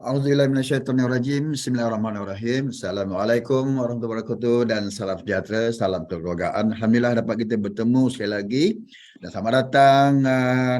Auzubillahi minasyaitonirrajim. Bismillahirrahmanirrahim. Assalamualaikum warahmatullahi wabarakatuh dan salam sejahtera, salam kekeluargaan. Alhamdulillah dapat kita bertemu sekali lagi. Dan selamat datang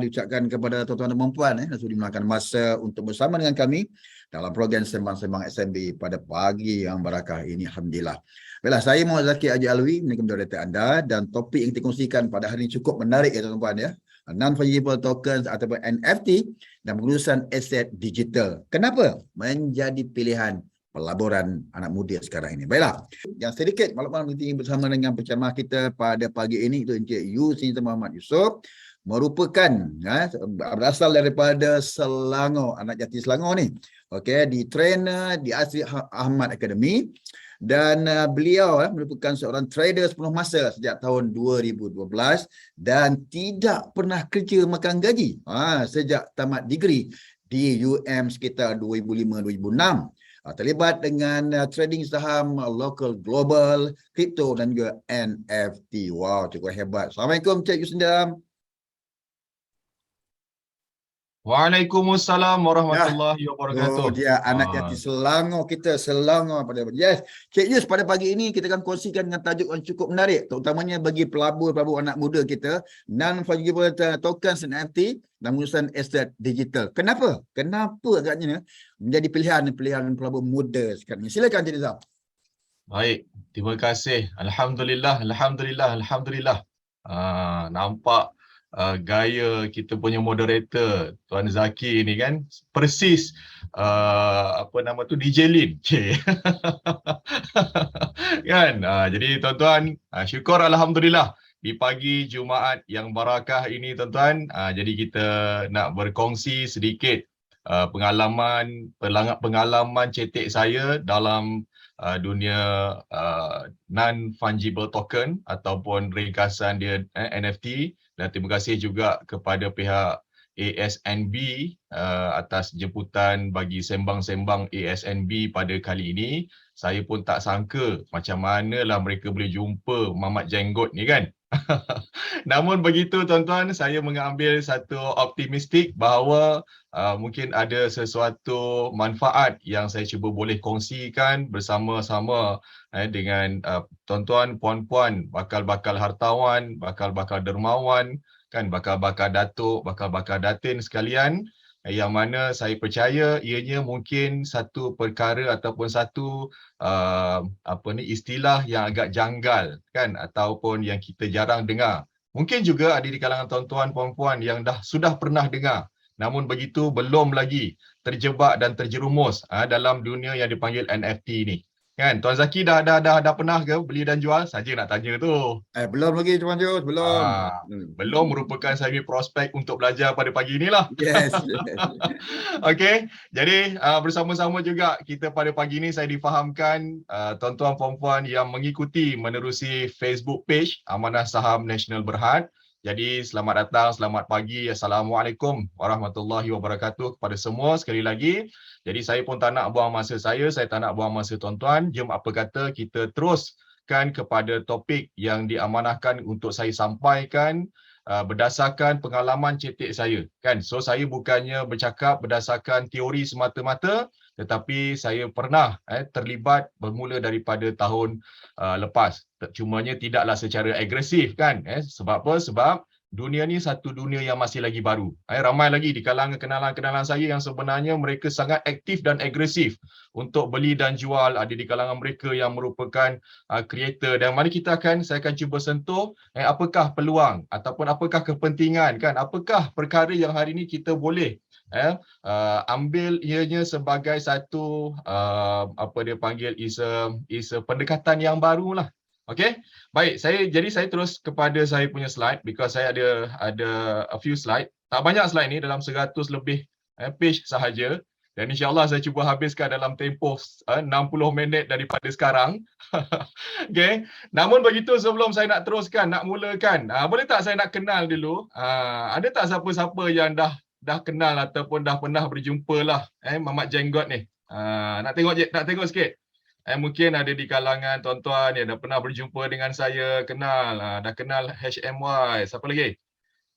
diucapkan kepada tuan-tuan dan puan-puan yang sudah meluangkan masa untuk bersama dengan kami dalam program Sembang-Sembang SMB pada pagi yang barakah ini. Alhamdulillah. Baiklah, saya Muhammad Zaki Haji Alwi, moderator anda, dan topik yang dikongsikan pada hari ini cukup menarik ya tuan-tuan ya. Non-fungible tokens ataupun NFT dan pengurusan aset digital. Kenapa menjadi pilihan pelaburan anak muda sekarang ini? Baiklah, yang sedikit maklumat penting bersama dengan penceramah kita pada pagi ini itu Encik Yusni Muhammad Yusof, merupakan berasal daripada Selangor, anak jati Selangor ni. Okey, di trainer di Asri Ahmad Academy. Dan beliau merupakan seorang trader sepenuh masa sejak tahun 2012 dan tidak pernah kerja makan gaji sejak tamat degree di UM sekitar 2005-2006. Terlibat dengan trading saham lokal, global, kripto dan juga NFT. Wow, cukup hebat. Assalamualaikum Cik Yusndam. Waalaikumsalam warahmatullahi wabarakatuh. Dia anak jati Selangor kita, Selangor pada yes. Cik Yus, pada pagi ini kita akan kongsikan dengan tajuk yang cukup menarik, terutamanya bagi pelabur-pelabur anak muda kita, non-fungible tokens NFT dan pengurusan aset digital. Kenapa agaknya menjadi pilihan pelabur muda sekarang ini? Silakan Cik Nizam. Baik, terima kasih. Alhamdulillah. Nampak gaya kita punya moderator Tuan Zaki ni kan persis DJ Lin. Kan? Jadi tuan-tuan, syukur alhamdulillah di pagi Jumaat yang barakah ini tuan-tuan. Jadi kita nak berkongsi sedikit pengalaman cetek saya dalam dunia non-fungible token ataupun ringkasan dia NFT. Dan terima kasih juga kepada pihak ASNB atas jemputan bagi sembang-sembang ASNB pada kali ini. Saya pun tak sangka macam manalah mereka boleh jumpa Mamat Jenggot ni kan. Namun begitu tuan-tuan, saya mengambil satu optimistik bahawa mungkin ada sesuatu manfaat yang saya cuba boleh kongsikan bersama-sama dengan tuan-tuan, puan-puan, bakal-bakal hartawan, bakal-bakal dermawan, kan, bakal-bakal datuk, bakal-bakal datin sekalian, yang mana saya percaya ianya mungkin satu perkara ataupun satu istilah yang agak janggal kan, ataupun yang kita jarang dengar. Mungkin juga ada di kalangan tuan-tuan puan-puan yang sudah pernah dengar, namun begitu belum lagi terjebak dan terjerumus dalam dunia yang dipanggil NFT ni. Kan, Tuan Zaki dah pernah ke beli dan jual? Saja nak tanya tu. Belum lagi Tuan Jus, belum. Belum merupakan saya prospek untuk belajar pada pagi inilah. Yes. Okey, jadi bersama-sama juga kita pada pagi ini saya difahamkan tuan-tuan puan-puan yang mengikuti menerusi Facebook page Amanah Saham Nasional Berhad. Jadi selamat datang, selamat pagi. Assalamualaikum warahmatullahi wabarakatuh kepada semua sekali lagi. Jadi saya pun tak nak buang masa saya tak nak buang masa tuan-tuan. Jom apa kata kita teruskan kepada topik yang diamanahkan untuk saya sampaikan berdasarkan pengalaman cetek saya. Kan? So saya bukannya bercakap berdasarkan teori semata-mata, tetapi saya pernah terlibat bermula daripada tahun lepas. Cumanya tidaklah secara agresif kan. Sebab apa? Sebab dunia ni satu dunia yang masih lagi baru. Ramai lagi di kalangan kenalan-kenalan saya yang sebenarnya mereka sangat aktif dan agresif untuk beli dan jual. Ada di kalangan mereka yang merupakan creator. Dan mari saya akan cuba sentuh apakah peluang ataupun apakah kepentingan kan, apakah perkara yang hari ini kita boleh ambil ianya sebagai satu is a pendekatan yang baru lah. Okey, baik. Saya terus kepada saya punya slide because saya ada a few slide. Tak banyak slide ni, dalam 100 lebih page sahaja. Dan insya-Allah saya cuba habiskan dalam tempoh 60 minit daripada sekarang. Okey. Namun begitu sebelum saya nak teruskan, nak mulakan, boleh tak saya nak kenal dulu? Ada tak siapa-siapa yang dah kenal ataupun dah pernah berjumpa lah Mamat Jenggot ni? Nak tengok sikit. Mungkin ada di kalangan tuan-tuan yang dah pernah berjumpa dengan saya, kenal, dah kenal HMY. Siapa lagi?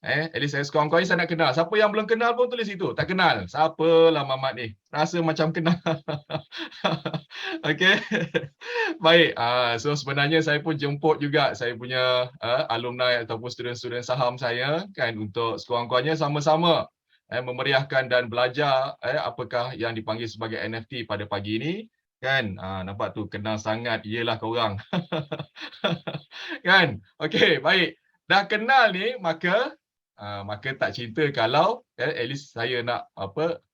At least saya sekurang-kurangnya saya nak kenal. Siapa yang belum kenal pun tulis situ. Tak kenal. Siapalah Mamat ni? Rasa macam kenal. Okey. Baik. So sebenarnya saya pun jemput juga saya punya alumni ataupun student-student saham saya kan untuk sekurang-kurangnya sama-sama memeriahkan dan belajar apakah yang dipanggil sebagai NFT pada pagi ini kan. Nampak tu kenal sangat iyalah korang. Kan? Okey, baik. Dah kenal ni maka tak cerita kalau at least saya nak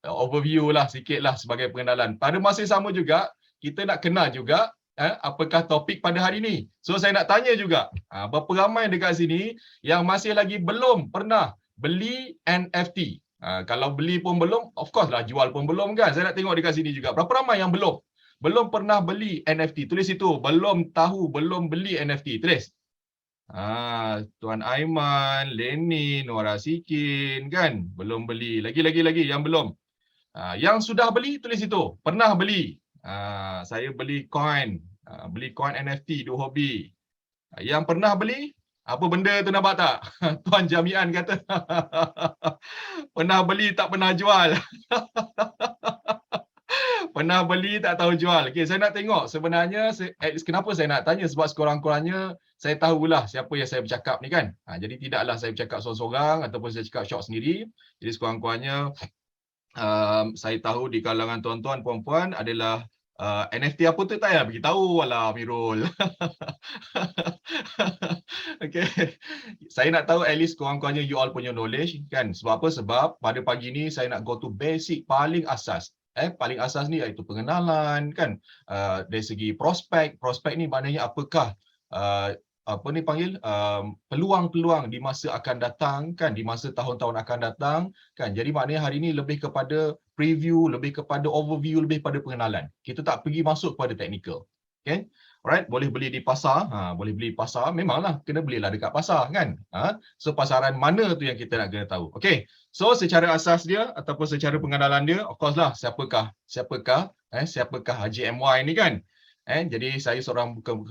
overview lah sikitlah sebagai pengenalan. Pada masa yang sama juga kita nak kenal juga apakah topik pada hari ini. So saya nak tanya juga berapa ramai dekat sini yang masih lagi belum pernah beli NFT. Kalau beli pun belum, of course lah jual pun belum kan. Saya nak tengok dekat sini juga. Berapa ramai yang belum pernah beli NFT. Tulis itu, belum tahu, belum beli NFT. Tulis. Tuan Aiman, Lenin, Nora Sikin kan belum beli. Lagi yang belum. Yang sudah beli tulis itu. Pernah beli. Saya beli coin NFT dua hobi. Yang pernah beli apa benda tu nampak tak? Tuan Jamian kata pernah beli tak pernah jual. Pernah beli tak tahu jual. Okey, saya nak tengok sebenarnya kenapa saya nak tanya sebab sekurang-kurangnya saya tahulah siapa yang saya bercakap ni kan. Jadi tidaklah saya bercakap seorang-seorang ataupun saya cakap short sendiri. Jadi sekurang-kurangnya saya tahu di kalangan tuan-tuan puan-puan adalah NFT apa tu tak payah beritahu walah Amirul. Okey. Saya nak tahu at least kurang-kurangnya you all punya knowledge kan. Sebab apa? Sebab pada pagi ni saya nak go to basic paling asas. Paling asas ni iaitu pengenalan kan. Dari segi prospek ni maknanya apakah peluang-peluang di masa akan datang kan, di masa tahun-tahun akan datang kan. Jadi maknanya hari ini lebih kepada preview, lebih kepada overview, lebih pada pengenalan. Kita tak pergi masuk kepada technical. Okay? Alright, boleh beli di pasar, boleh beli di pasar, memanglah kena belilah dekat pasar kan. So pasaran mana tu yang kita nak kena tahu. Okay, so secara asas dia ataupun secara pengenalan dia, of course lah siapakah Haji MY ni kan. Jadi saya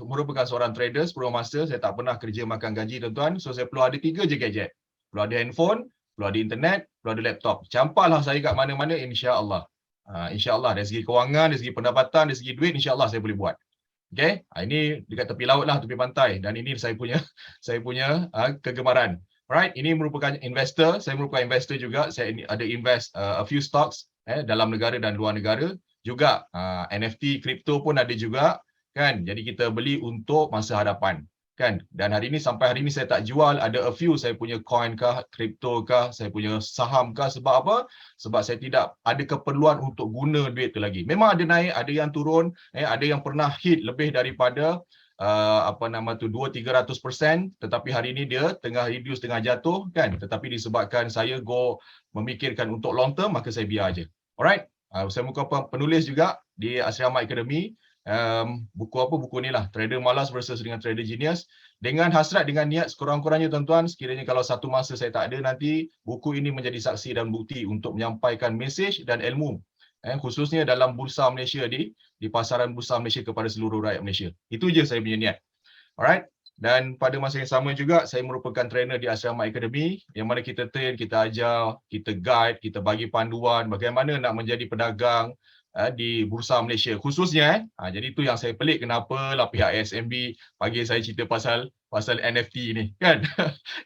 merupakan seorang trader sepenuh masa, saya tak pernah kerja makan gaji tuan-tuan. So saya perlu ada 3 je gadget. Perlu ada handphone, perlu ada internet, perlu ada laptop. Campaklah saya kat mana-mana insya-Allah. Insya-Allah dari segi kewangan, dari segi pendapatan, dari segi duit insya-Allah saya boleh buat. Okay, ini dekat tepi laut lah, tepi pantai, dan ini saya punya kegemaran. Alright, ini merupakan investor, saya merupakan investor juga. Saya ada invest a few stocks dalam negara dan luar negara. Juga NFT, kripto pun ada juga kan. Jadi kita beli untuk masa hadapan kan. Dan sampai hari ini saya tak jual, ada a few saya punya coin kah, kripto kah, saya punya saham kah. Sebab apa? Sebab saya tidak ada keperluan untuk guna duit tu lagi. Memang ada naik, ada yang turun, ada yang pernah hit lebih daripada 200-300%, tetapi hari ini dia tengah reduce, tengah jatuh kan. Tetapi disebabkan saya memikirkan untuk long term, maka saya biar aje. Alright. Saya merupakan penulis juga di Asrama Academy. Buku ni lah, Trader Malas versus dengan Trader Genius. Dengan hasrat, dengan niat sekurang-kurangnya tuan-tuan, sekiranya kalau satu masa saya tak ada nanti, buku ini menjadi saksi dan bukti untuk menyampaikan mesej dan ilmu khususnya dalam bursa Malaysia, di pasaran bursa Malaysia kepada seluruh rakyat Malaysia. Itu je saya punya niat. Alright. Dan pada masa yang sama juga saya merupakan trainer di Asrama Academy yang mana kita train, kita ajar, kita guide, kita bagi panduan bagaimana nak menjadi pedagang di bursa Malaysia khususnya. Jadi itu yang saya pelik kenapa lah pihak ASMB bagi saya cerita pasal NFT ni kan.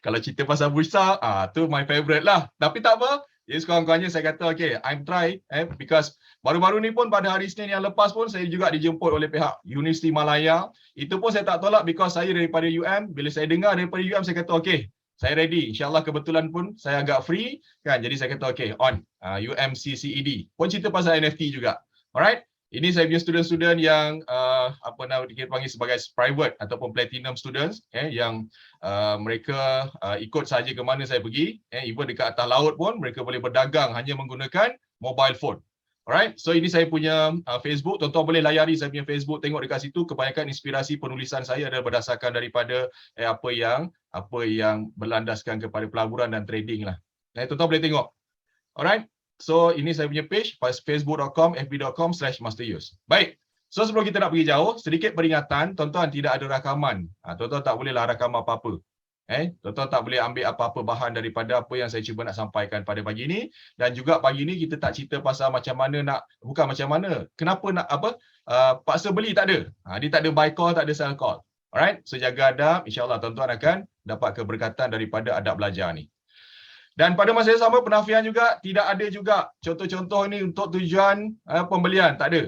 Kalau cerita pasal bursa, tu my favorite lah. Tapi tak apa. Jadi sekurang-kurangnya saya kata okay, I'm try because baru-baru ni pun pada hari Isnin yang lepas pun saya juga dijemput oleh pihak Universiti Malaya. Itu pun saya tak tolak because saya daripada UM. Bila saya dengar daripada UM saya kata okay, saya ready. InsyaAllah kebetulan pun saya agak free kan. Jadi saya kata okay, on UMCCED. Pun cerita pasal NFT juga. Alright. Ini saya punya student-student yang kita panggil sebagai private ataupun platinum students yang mereka ikut saja ke mana saya pergi. Even dekat atas laut pun mereka boleh berdagang hanya menggunakan mobile phone. Alright. So ini saya punya Facebook. Tuan-tuan boleh layari saya punya Facebook, tengok dekat situ. Kebanyakan inspirasi penulisan saya adalah berdasarkan daripada apa yang berlandaskan kepada pelaburan dan trading lah. Tuan-tuan boleh tengok. Alright. So ini saya punya page, facebook.com, fb.com/masteryus. Baik. So sebelum kita nak pergi jauh, sedikit peringatan, tuan-tuan tidak ada rakaman. Tuan-tuan tak bolehlah rakam apa-apa. Tuan-tuan tak boleh ambil apa-apa bahan daripada apa yang saya cuba nak sampaikan pada pagi ini. Dan juga pagi ini kita tak cerita pasal macam mana nak, bukan macam mana, kenapa nak paksa beli, tak ada. Dia tak ada buy call, tak ada sell call. Alright, so jaga adab, insyaAllah tuan-tuan akan dapat keberkatan daripada adab belajar ni. Dan pada masa yang sama, penafian juga tidak ada juga contoh-contoh ini untuk tujuan pembelian, tak ada.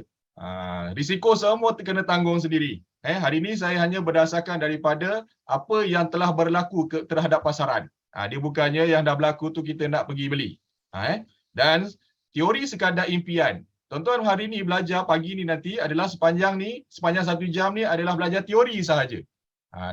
Risiko semua kena tanggung sendiri. Hari ini saya hanya berdasarkan daripada apa yang telah berlaku terhadap pasaran. Dia bukannya yang dah berlaku tu kita nak pergi beli. Dan teori sekadar impian. Tuan-tuan hari ini belajar pagi ni nanti adalah sepanjang 1 jam ni adalah belajar teori sahaja.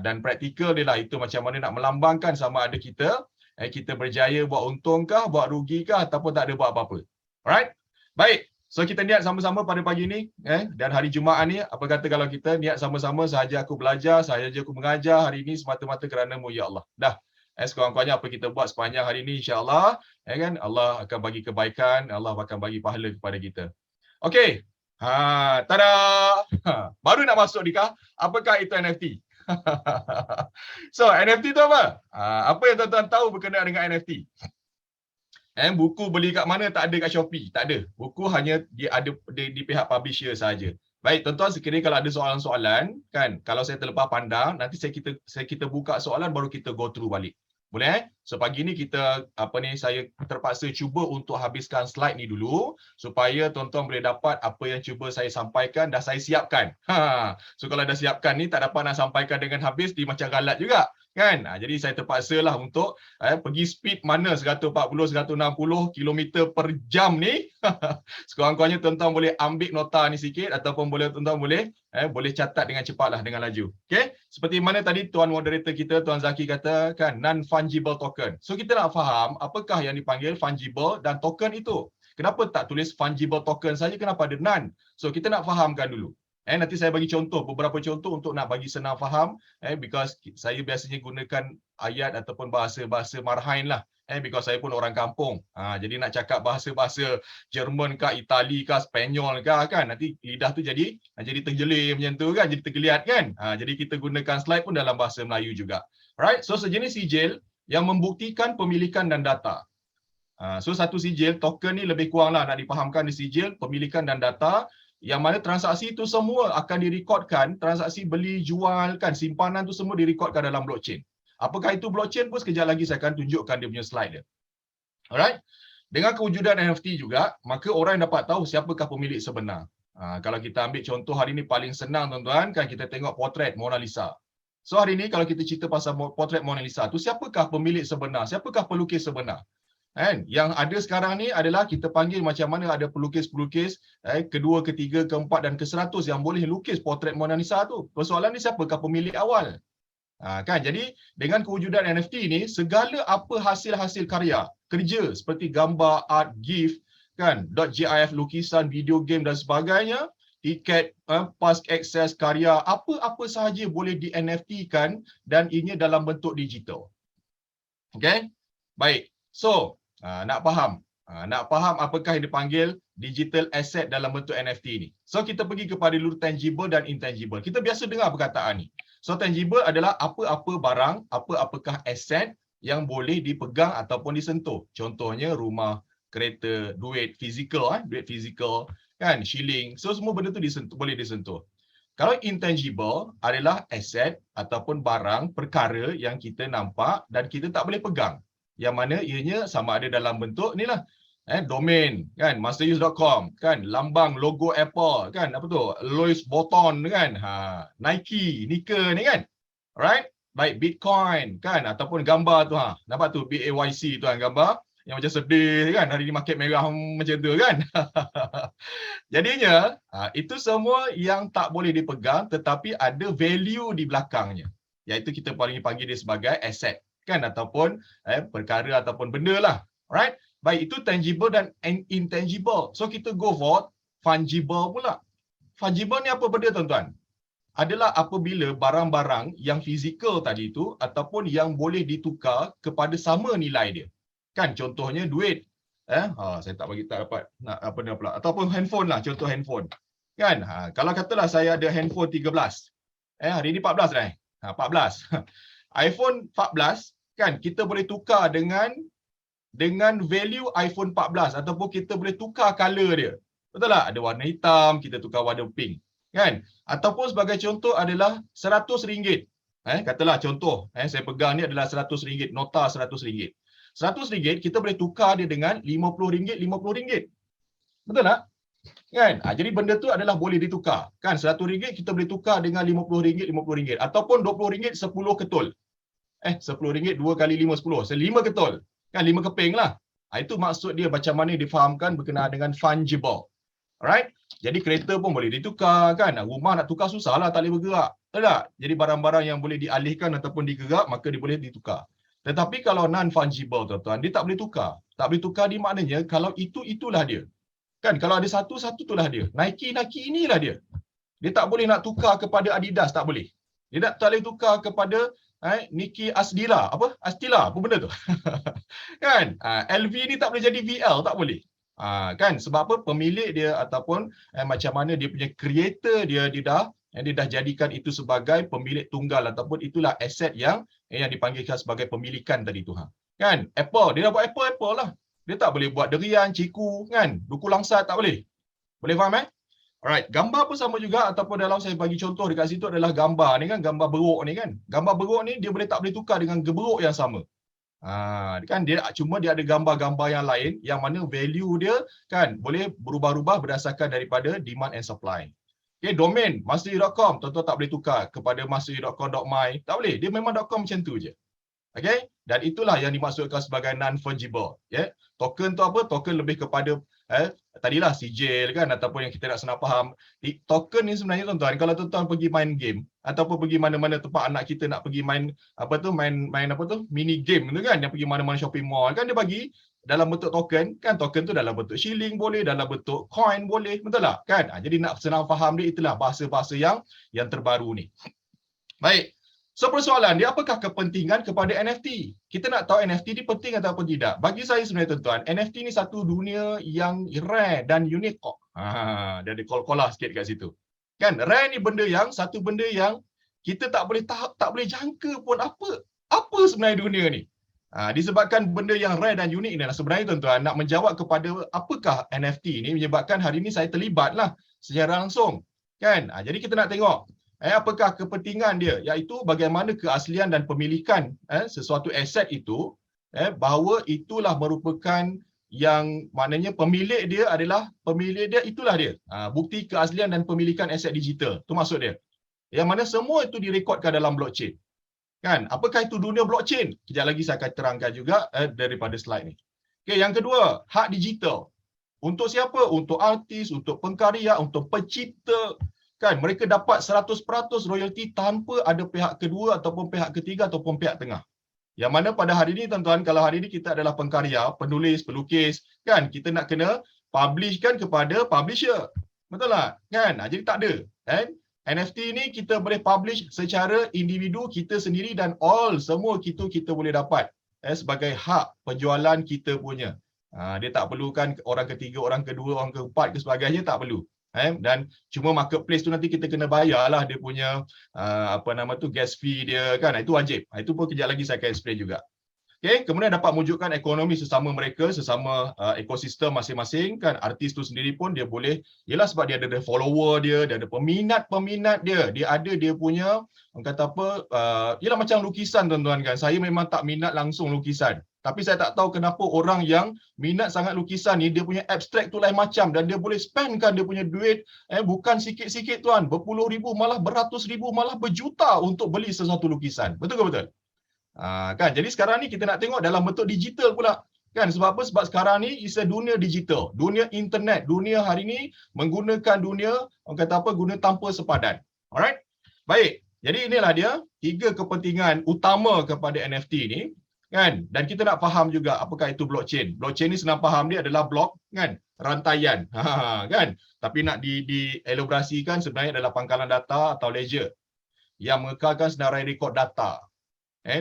Dan praktikal dia lah, itu macam mana nak melambangkan sama ada kita berjaya buat untung kah, buat rugi kah, ataupun tak ada buat apa-apa. Alright? Baik. So kita niat sama-sama pada pagi ni, dan hari Jumaat ni, apa kata kalau kita niat sama-sama, sahaja aku belajar, sahaja aku mengajar hari ini semata-mata kerana-Mu ya Allah. Dah. Sekurang-kurangnya apa kita buat sepanjang hari ini, insya-Allah, kan Allah akan bagi kebaikan, Allah akan bagi pahala kepada kita. Okey. Tada. Baru nak masuk nikah, apakah itu NFT? So, NFT tu apa? Apa yang tuan-tuan tahu berkenaan dengan NFT? Buku beli kat mana tak ada kat Shopee, tak ada. Buku hanya dia ada di pihak publisher saja. Baik, tuan-tuan sekiranya kalau ada soalan-soalan, kan, kalau saya terlepas pandang, nanti kita buka soalan baru kita go through balik. Boleh So pagi ni saya terpaksa cuba untuk habiskan slide ni dulu supaya tuan-tuan boleh dapat apa yang cuba saya sampaikan dah saya siapkan. So kalau dah siapkan ni tak dapat nak sampaikan dengan habis, dia macam galat juga. Kan? Jadi saya terpaksalah untuk pergi speed mana 140, 160 km per jam ni. Sekurang-kurangnya tuan-tuan boleh ambil nota ni sikit ataupun tuan-tuan boleh catat dengan cepatlah, dengan laju. Okay? Seperti mana tadi tuan moderator kita, Tuan Zaki kata, kan, non-fungible token. So kita nak faham apakah yang dipanggil fungible dan token itu. Kenapa tak tulis fungible token saja, kenapa ada non? So kita nak fahamkan dulu. Nanti saya bagi contoh, beberapa contoh untuk nak bagi senang faham, because saya biasanya gunakan ayat ataupun bahasa marhain lah, because saya pun orang kampung. Jadi nak cakap bahasa Jerman kah, Itali kah, Spanyol kah, kan, nanti lidah tu jadi terjelir macam tu kan, jadi tergeliat kan. Jadi kita gunakan slide pun dalam bahasa Melayu juga. Right? So sejenis sijil yang membuktikan pemilikan dan data. So satu sijil, token ni lebih kuranglah nak dipahamkan di sijil, pemilikan dan data, yang mana transaksi itu semua akan direkodkan, transaksi beli, jual, kan, simpanan tu semua direkodkan dalam blockchain. Apakah itu blockchain pun sekejap lagi saya akan tunjukkan dia punya slide dia. Alright? Dengan kewujudan NFT juga, maka orang dapat tahu siapakah pemilik sebenar. Kalau kita ambil contoh hari ini paling senang tuan-tuan, kan, kita tengok potret Mona Lisa. So hari ini kalau kita cerita pasal potret Mona Lisa tu, siapakah pemilik sebenar? Siapakah pelukis sebenar? Yang ada sekarang ni adalah kita panggil macam mana ada pelukis-pelukis kedua, ketiga, keempat dan ke-100 yang boleh lukis potret Mona Lisa tu. Persoalan ni siapakah pemilik awal? Kan, jadi dengan kewujudan NFT ni, segala apa hasil-hasil karya, kerja seperti gambar, art, GIF, kan, .gif, lukisan, video game dan sebagainya, tiket, pass akses karya, apa sahaja boleh di NFT-kan dan ini dalam bentuk digital. Okay? Baik. So, nak faham apakah yang dipanggil digital asset dalam bentuk NFT ni. So kita pergi kepada dulu tangible dan intangible. Kita biasa dengar perkataan ni. So tangible adalah apa-apa barang, apakah aset yang boleh dipegang ataupun disentuh. Contohnya rumah, kereta, duit fizikal, kan, shilling. So semua benda tu boleh disentuh. Kalau intangible adalah aset ataupun barang, perkara yang kita nampak dan kita tak boleh pegang. Yang mana ianya sama ada dalam bentuk ni lah, domain, kan, masteruse.com, kan, lambang logo Apple, kan, apa tu, Louis Vuitton, kan, Nike ni kan, alright, baik, Bitcoin, kan, ataupun gambar tu, nampak tu, BAYC tu kan, gambar yang macam sedih kan, hari ni market merah macam tu kan. Jadinya itu semua yang tak boleh dipegang tetapi ada value di belakangnya, iaitu kita paling panggil dia sebagai asset, kan, ataupun perkara ataupun benda lah. Alright? Baik, itu tangible dan intangible. So kita go for fungible pula. Fungible ni apa benda tuan-tuan? Adalah apabila barang-barang yang fizikal tadi tu ataupun yang boleh ditukar kepada sama nilai dia. Kan, contohnya duit. Saya tak dapat nak apa ni pula. Ataupun handphone lah, contoh handphone. Kan, kalau katalah saya ada handphone 13. Hari ni 14 dah. 14. iPhone 14 kan kita boleh tukar dengan value iPhone 14 ataupun kita boleh tukar color dia. Betul tak? Ada warna hitam, kita tukar warna pink. Kan? Ataupun sebagai contoh adalah RM100. Katalah contoh, saya pegang ni adalah RM100, nota RM100. RM100 kita boleh tukar dia dengan RM50, RM50. Betul tak? Kan? Jadi benda tu adalah boleh ditukar. Kan? RM100 kita boleh tukar dengan RM50, RM50. Ataupun RM20, 10 ketul. 10 ringgit 2 kali 5 10. So 5 ketul. Kan 5 keping lah. Itu maksud dia macam mana difahamkan berkenaan dengan fungible. Alright? Jadi kereta pun boleh ditukar kan. Rumah nak tukar susah lah, tak boleh bergerak. Betul tak? Jadi barang-barang yang boleh dialihkan ataupun digerak maka dia boleh ditukar. Tetapi kalau non-fungible tuan-tuan, dia tak boleh tukar. Tak boleh tukar di maknanya kalau itulah dia. Kan kalau ada satu itulah dia. Nike inilah dia. Dia tak boleh nak tukar kepada Adidas, tak boleh. Dia tak boleh tukar kepada Nike Astila, apa benda tu? Kan? LV ni tak boleh jadi VL, tak boleh. Kan? Sebab apa? Pemilik dia ataupun macam mana dia punya creator dia dah jadikan itu sebagai pemilik tunggal ataupun itulah aset yang dipanggilkan sebagai pemilikan tadi tu. Kan? Apple, dia dah buat Apple lah. Dia tak boleh buat derian, ciku, kan? Duku langsat tak boleh. Boleh faham Alright, gambar pun sama juga ataupun dalam saya bagi contoh dekat situ adalah gambar ni kan, gambar beruk ni kan. Gambar beruk ni dia tak boleh tukar dengan geberuk yang sama. Kan dia cuma dia ada gambar-gambar yang lain yang mana value dia kan boleh berubah-ubah berdasarkan daripada demand and supply. Okay, domain mastery.com tuan-tuan tak boleh tukar kepada mastery.com.my. Tak boleh, dia memang .com macam tu je. Okay, dan itulah yang dimaksudkan sebagai non-fungible. Token tu apa? Token lebih kepada tadilah sijil kan ataupun yang kita nak senang faham. Token ni sebenarnya tuan-tuan, kalau tuan-tuan pergi main game ataupun pergi mana-mana tempat anak kita nak pergi main mini game tu kan, yang pergi mana-mana shopping mall kan, dia bagi dalam bentuk token kan. Token tu dalam bentuk shilling boleh, dalam bentuk coin boleh, betul tak kan? Jadi nak senang faham dia, itulah bahasa-bahasa yang terbaru ni. Baik. So persoalan dia, apakah kepentingan kepada NFT? Kita nak tahu NFT ni penting ataupun tidak. Bagi saya sebenarnya tuan-tuan, NFT ni satu dunia yang rare dan unik kok. Dia ada kol-kolah sikit kat situ. Kan, rare ni satu benda yang kita tak boleh jangka pun apa sebenarnya dunia ni. Disebabkan benda yang rare dan unik ni lah sebenarnya tuan-tuan, nak menjawab kepada apakah NFT ni menyebabkan hari ni saya terlibatlah secara langsung. Kan? Jadi kita nak tengok apakah kepentingan dia, iaitu bagaimana keaslian dan pemilikan sesuatu aset itu, bahawa itulah merupakan yang maknanya pemilik dia itulah dia. Bukti keaslian dan pemilikan aset digital. Itu maksud dia. Yang mana semua itu direkodkan dalam blockchain. Kan? Apakah itu dunia blockchain? Kejap lagi saya akan terangkan juga daripada slide ni. Okay, yang kedua, hak digital. Untuk siapa? Untuk artis, untuk pengkarya, untuk pencipta. Kan, mereka dapat 100% royalty tanpa ada pihak kedua ataupun pihak ketiga ataupun pihak tengah. Yang mana pada hari ini tuan-tuan, kalau hari ini kita adalah pengkarya, penulis, pelukis, kan, kita nak kena publishkan kepada publisher. Betul tak? Kan? Jadi tak ada. NFT ni kita boleh publish secara individu kita sendiri dan semua kita boleh dapat sebagai hak penjualan kita punya. Dia tak perlukan orang ketiga, orang kedua, orang keempat ke sebagainya, tak perlu. Dan cuma marketplace tu nanti kita kena bayarlah dia punya gas fee dia kan, itu wajib. Itu pun kejap lagi saya akan explain juga. Okay, kemudian dapat mewujudkan ekonomi sesama mereka, sesama ekosistem masing-masing kan. Artis tu sendiri pun dia boleh, ialah sebab dia ada follower dia ada peminat-peminat dia ada dia punya, orang kata apa, ialah macam lukisan tuan-tuan kan. Saya memang tak minat langsung lukisan, tapi saya tak tahu kenapa orang yang minat sangat lukisan ni, dia punya abstrak tu lain macam dan dia boleh spendkan dia punya duit bukan sikit-sikit tuan, berpuluh ribu, malah beratus ribu, malah berjuta untuk beli sesuatu lukisan. Betul ke betul? Kan, jadi sekarang ni kita nak tengok dalam bentuk digital pula. Kan, sebab apa? Sebab sekarang ni is a dunia digital, dunia internet, dunia hari ni menggunakan dunia, orang kata apa, guna tanpa sepadan. Alright? Baik. Jadi inilah dia 3 kepentingan utama kepada NFT ni. Kan? Dan kita nak faham juga apakah itu blockchain. Blockchain ni senang faham dia adalah blok kan, rantaian. Kan? Tapi nak dielaborasikan sebenarnya adalah pangkalan data atau ledger yang mengekalkan senarai rekod data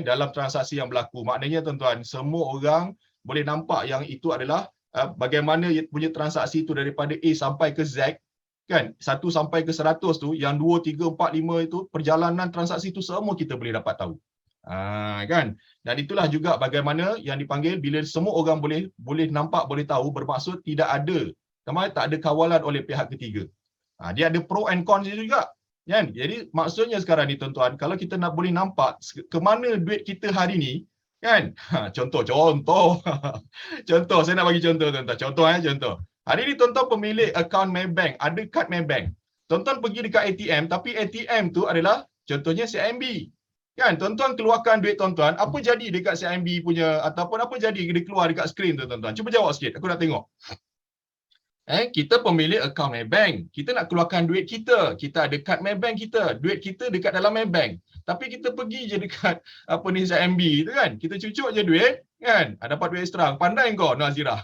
dalam transaksi yang berlaku. Maknanya tuan-tuan, semua orang boleh nampak yang itu adalah bagaimana punya transaksi itu daripada A sampai ke Z kan, 1 sampai ke 100 tu, yang 2, 3, 4, 5 itu perjalanan transaksi itu semua kita boleh dapat tahu. Kan? Dan itulah juga bagaimana yang dipanggil bila semua orang boleh nampak, boleh tahu, bermaksud tidak ada, tak ada kawalan oleh pihak ketiga. Dia ada pro and cons juga. Kan? Jadi maksudnya sekarang ni tuan-tuan, kalau kita nak boleh nampak ke mana duit kita hari ni, kan? Contoh. Contoh, saya nak bagi contoh tuan-tuan. Contoh. Hari ni tuan-tuan pemilik akaun Maybank, ada kad Maybank. Tuan-tuan pergi dekat ATM, tapi ATM tu adalah contohnya CIMB. Kan, tuan-tuan keluarkan duit tuan-tuan, apa jadi dekat CIMB punya, ataupun apa jadi dia keluar dekat skrin tu tuan-tuan? Cuba jawab sikit, aku nak tengok. Kita pemilik akaun Maybank, kita nak keluarkan duit kita ada kad Maybank kita, duit kita dekat dalam Maybank. Tapi kita pergi je dekat CIMB tu kan, kita cucuk je duit kan, dapat duit ekstra. Pandai kau Nazira.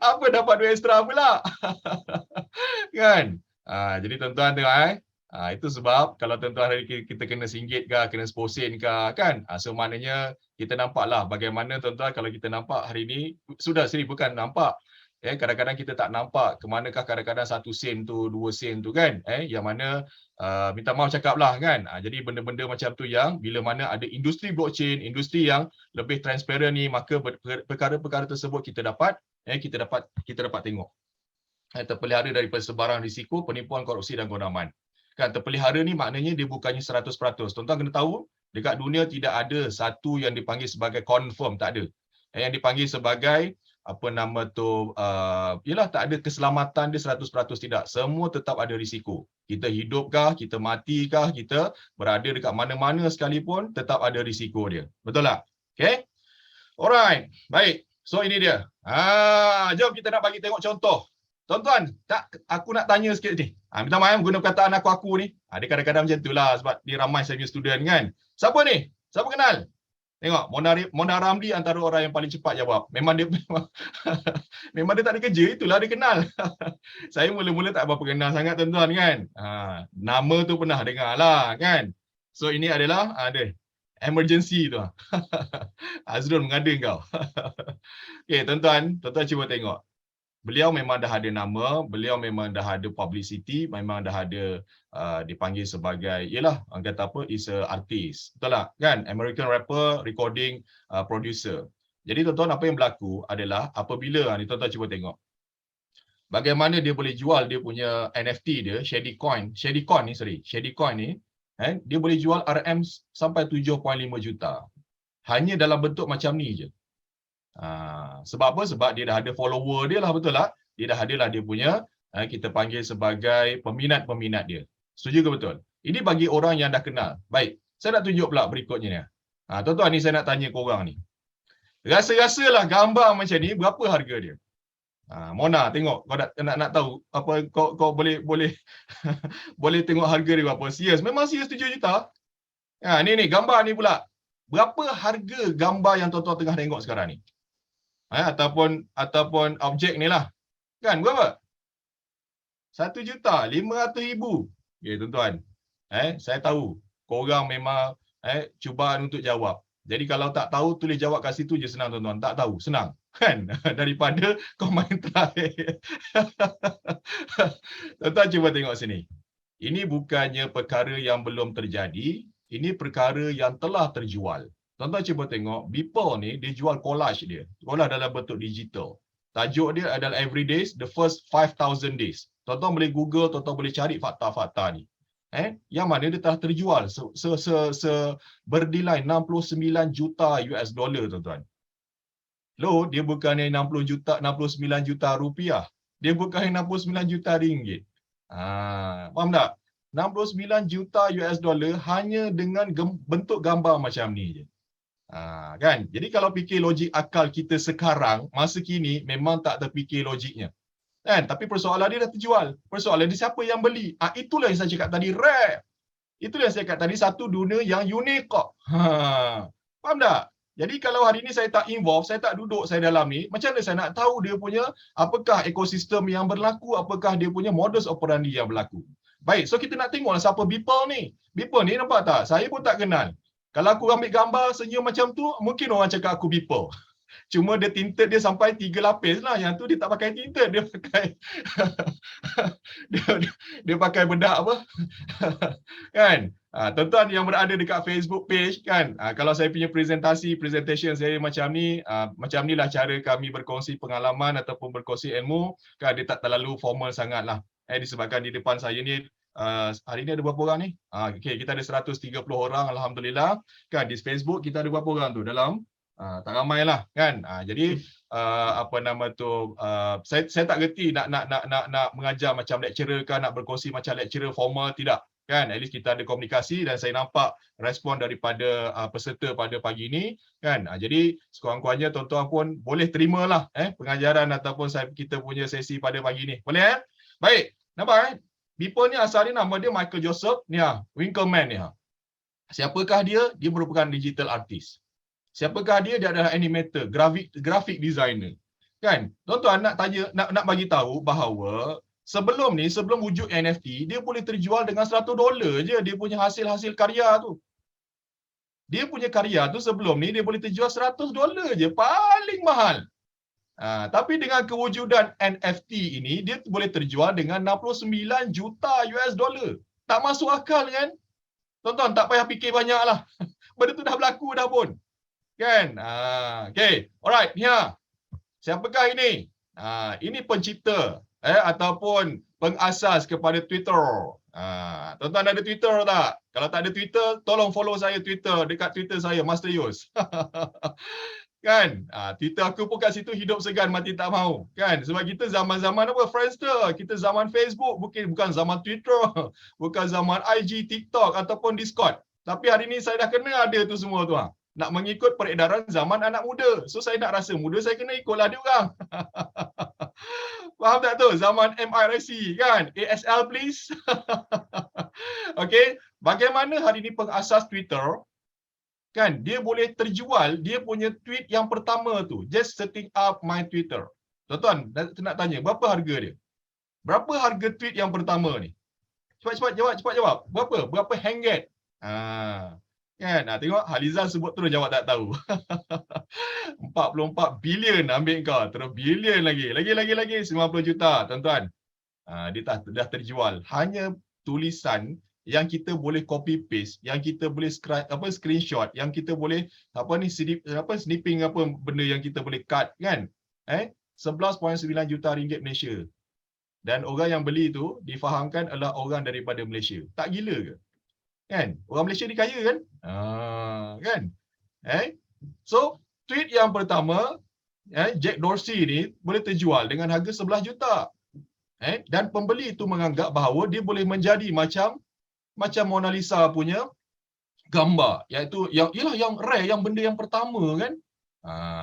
Apa dapat duit ekstra pula? Kan? Jadi tuan-tuan tengok itu sebab kalau tuan-tuan hari kita kena RM1 ke, kena RM10 ke kan. So maknanya kita nampaklah bagaimana tuan-tuan kalau kita nampak hari ni sudah sini bukan nampak. Kadang-kadang kita tak nampak ke manakah kadang-kadang 1 sen tu, 2 sen tu kan. Yang mana minta maaf cakaplah kan. Jadi benda-benda macam tu yang bila mana ada industri blockchain, industri yang lebih transparent ni, maka perkara-perkara tersebut kita dapat tengok. Terpelihara daripada sebarang risiko, penipuan, korupsi dan godaman. Kan, terpelihara ni maknanya dia bukannya 100%. Tuan-tuan kena tahu, dekat dunia tidak ada satu yang dipanggil sebagai confirm, tak ada. Yang dipanggil sebagai tak ada keselamatan dia 100% tidak. Semua tetap ada risiko. Kita hidupkah, kita matikah, kita berada dekat mana-mana sekalipun, tetap ada risiko dia. Betul tak? Okay? Alright. Baik. So ini dia. Jom kita nak bagi tengok contoh. Tuan-tuan, aku nak tanya sikit ni. Minta maaf guna perkataan aku ni. Dia kadang-kadang macam itulah sebab dia ramai saya punya student kan. Siapa ni? Siapa kenal? Tengok, Mona Ramli antara orang yang paling cepat jawab. Memang dia tak ada kerja, itulah dia kenal. Saya mula-mula tak berapa kenal sangat tuan-tuan kan. Nama tu pernah dengar lah kan. So ini adalah ada emergency tu. Azrul mengada kau. Okey tuan-tuan cuba tengok. Beliau memang dah ada nama, beliau memang dah ada publicity, memang dah ada dipanggil sebagai, orang kata apa, is a artist. Betul tak? Kan? American rapper, recording producer. Jadi tuan-tuan apa yang berlaku adalah apabila, ni tuan-tuan cuba tengok. Bagaimana dia boleh jual dia punya NFT dia, Shady Coin ni, dia boleh jual RM sampai 7.5 juta. Hanya dalam bentuk macam ni je. Sebab apa? Sebab dia dah ada follower dia lah, betul tak? Dia dah ada lah dia punya, kita panggil sebagai peminat-peminat dia. Setuju ke betul? Ini bagi orang yang dah kenal. Baik, saya nak tunjuk pula berikutnya ni. Tuan-tuan ni saya nak tanya korang ni. Rasa-rasalah gambar macam ni berapa harga dia? Mona, tengok kau nak tahu apa kau boleh boleh tengok harga dia berapa. Serius, memang serius 7 juta. Ni gambar ni pula. Berapa harga gambar yang tuan-tuan tengah tengok sekarang ni? Ataupun objek ni lah. Kan berapa? 1,500,000. Okay, tuan-tuan. Saya tahu korang memang cubaan untuk jawab. Jadi kalau tak tahu tulis jawab kat situ je, senang tuan-tuan. Tak tahu, senang. Kan? Daripada kau main terakhir. Tuan-tuan cuba tengok sini. Ini bukannya perkara yang belum terjadi. Ini perkara yang telah terjual. Tuan-tuan cuba tengok, Beeple ni dia jual collage dia. Collage dalam bentuk digital. Tajuk dia adalah Every Days, The First 5,000 Days. Tuan-tuan boleh Google, tuan-tuan boleh cari fakta-fakta ni. Yang mana dia telah terjual bernilai 69 juta US dollar, tuan-tuan. Loh, dia bukannya 69 juta rupiah. Dia bukannya 69 juta ringgit. Faham tak? 69 juta US dollar hanya dengan bentuk gambar macam ni je. Kan? Jadi kalau fikir logik akal kita sekarang, masa kini memang tak terfikir logiknya. Kan? Tapi persoalan dia dah terjual. Persoalan dia siapa yang beli? Itulah yang saya cakap tadi, rare. Itulah yang saya cakap tadi, satu dunia yang unik kok. Faham tak? Jadi kalau hari ni saya tak involve, saya tak duduk saya dalam ni, macam mana saya nak tahu dia punya apakah ekosistem yang berlaku, apakah dia punya modus operandi yang berlaku. Baik, so kita nak tengoklah siapa Beeple ni. Beeple ni nampak tak? Saya pun tak kenal. Kalau aku ambil gambar senyum macam tu, mungkin orang cakap aku Beeple. Cuma dia tinted dia sampai 3 lapis lah. Yang tu dia tak pakai tinted, dia pakai dia pakai bedak apa? Kan? Tuan-tuan yang berada dekat Facebook page kan, kalau saya punya presentation saya macam ni lah cara kami berkongsi pengalaman ataupun berkongsi ilmu, kan dia tak terlalu formal sangat lah. Disebabkan di depan saya ni hari ni ada berapa orang ni? Okay, kita ada 130 orang Alhamdulillah. Kan di Facebook kita ada berapa orang tu dalam? Tak ramai lah kan. Jadi apa nama tu, saya tak gerti nak mengajar macam lecturer kan, nak berkongsi macam lecturer formal, tidak. Kan, at least kita ada komunikasi dan saya nampak respon daripada peserta pada pagi ini kan. Jadi sekurang-kurangnya tuan-tuan pun boleh terimalah pengajaran ataupun kita punya sesi pada pagi ini. Boleh Baik, nampak People ni asal ni nama dia Michael Joseph ni Winkleman ni Siapakah dia? Dia merupakan digital artist. Siapakah dia? Dia adalah animator, graphic designer. Kan? Tuan-tuan nak bagi tahu bahawa sebelum wujud NFT, dia boleh terjual dengan $100 je dia punya hasil karya tu. Dia punya karya tu sebelum ni dia boleh terjual $100 je, paling mahal. Tapi dengan kewujudan NFT ini, dia boleh terjual dengan 69 juta US dollar. Tak masuk akal kan? Tuan-tuan tak payah fikir banyak lah. Benda tu dah berlaku dah pun. Kan? Okay. Alright, ni siapakah ini? Ini pencipta ataupun pengasas kepada Twitter. Tuan-tuan ada Twitter tak? Kalau tak ada Twitter, tolong follow saya Twitter, dekat Twitter saya, Master Yus. Kan? Twitter aku pun kat situ hidup segan mati tak mau. Kan? Sebab kita zaman-zaman apa? Friendster. Kita zaman Facebook, bukan zaman Twitter. Bukan zaman IG, TikTok ataupun Discord. Tapi hari ni saya dah kena ada tu semua tu. Nak mengikut peredaran zaman anak muda. So saya nak rasa muda, saya kena ikutlah dia orang. Faham tak tu? Zaman MIRC kan? ASL please. Okay. Bagaimana hari ni pengasas Twitter kan, dia boleh terjual dia punya tweet yang pertama tu, just setting up my Twitter. Tuan-tuan nak tanya berapa harga dia? Berapa harga tweet yang pertama ni? Cepat jawab. Berapa hangget? Kan, tengok Halizan sebut terus jawab tak tahu. 44 bilion ambil kau, terus bilion lagi 90 juta tuan-tuan. Dia dah terjual. Hanya tulisan yang kita boleh copy paste, yang kita boleh screenshot, yang kita boleh snipping benda yang kita boleh cut kan. 11.9 juta ringgit Malaysia. Dan orang yang beli tu difahamkan adalah orang daripada Malaysia. Tak gila ke? Kan? Orang Malaysia ni kaya kan? Kan? So, tweet yang pertama Jack Dorsey ni boleh terjual dengan harga 11 juta. Dan pembeli itu menganggap bahawa dia boleh menjadi macam Mona Lisa punya gambar, iaitu yang rare, yang benda yang pertama kan.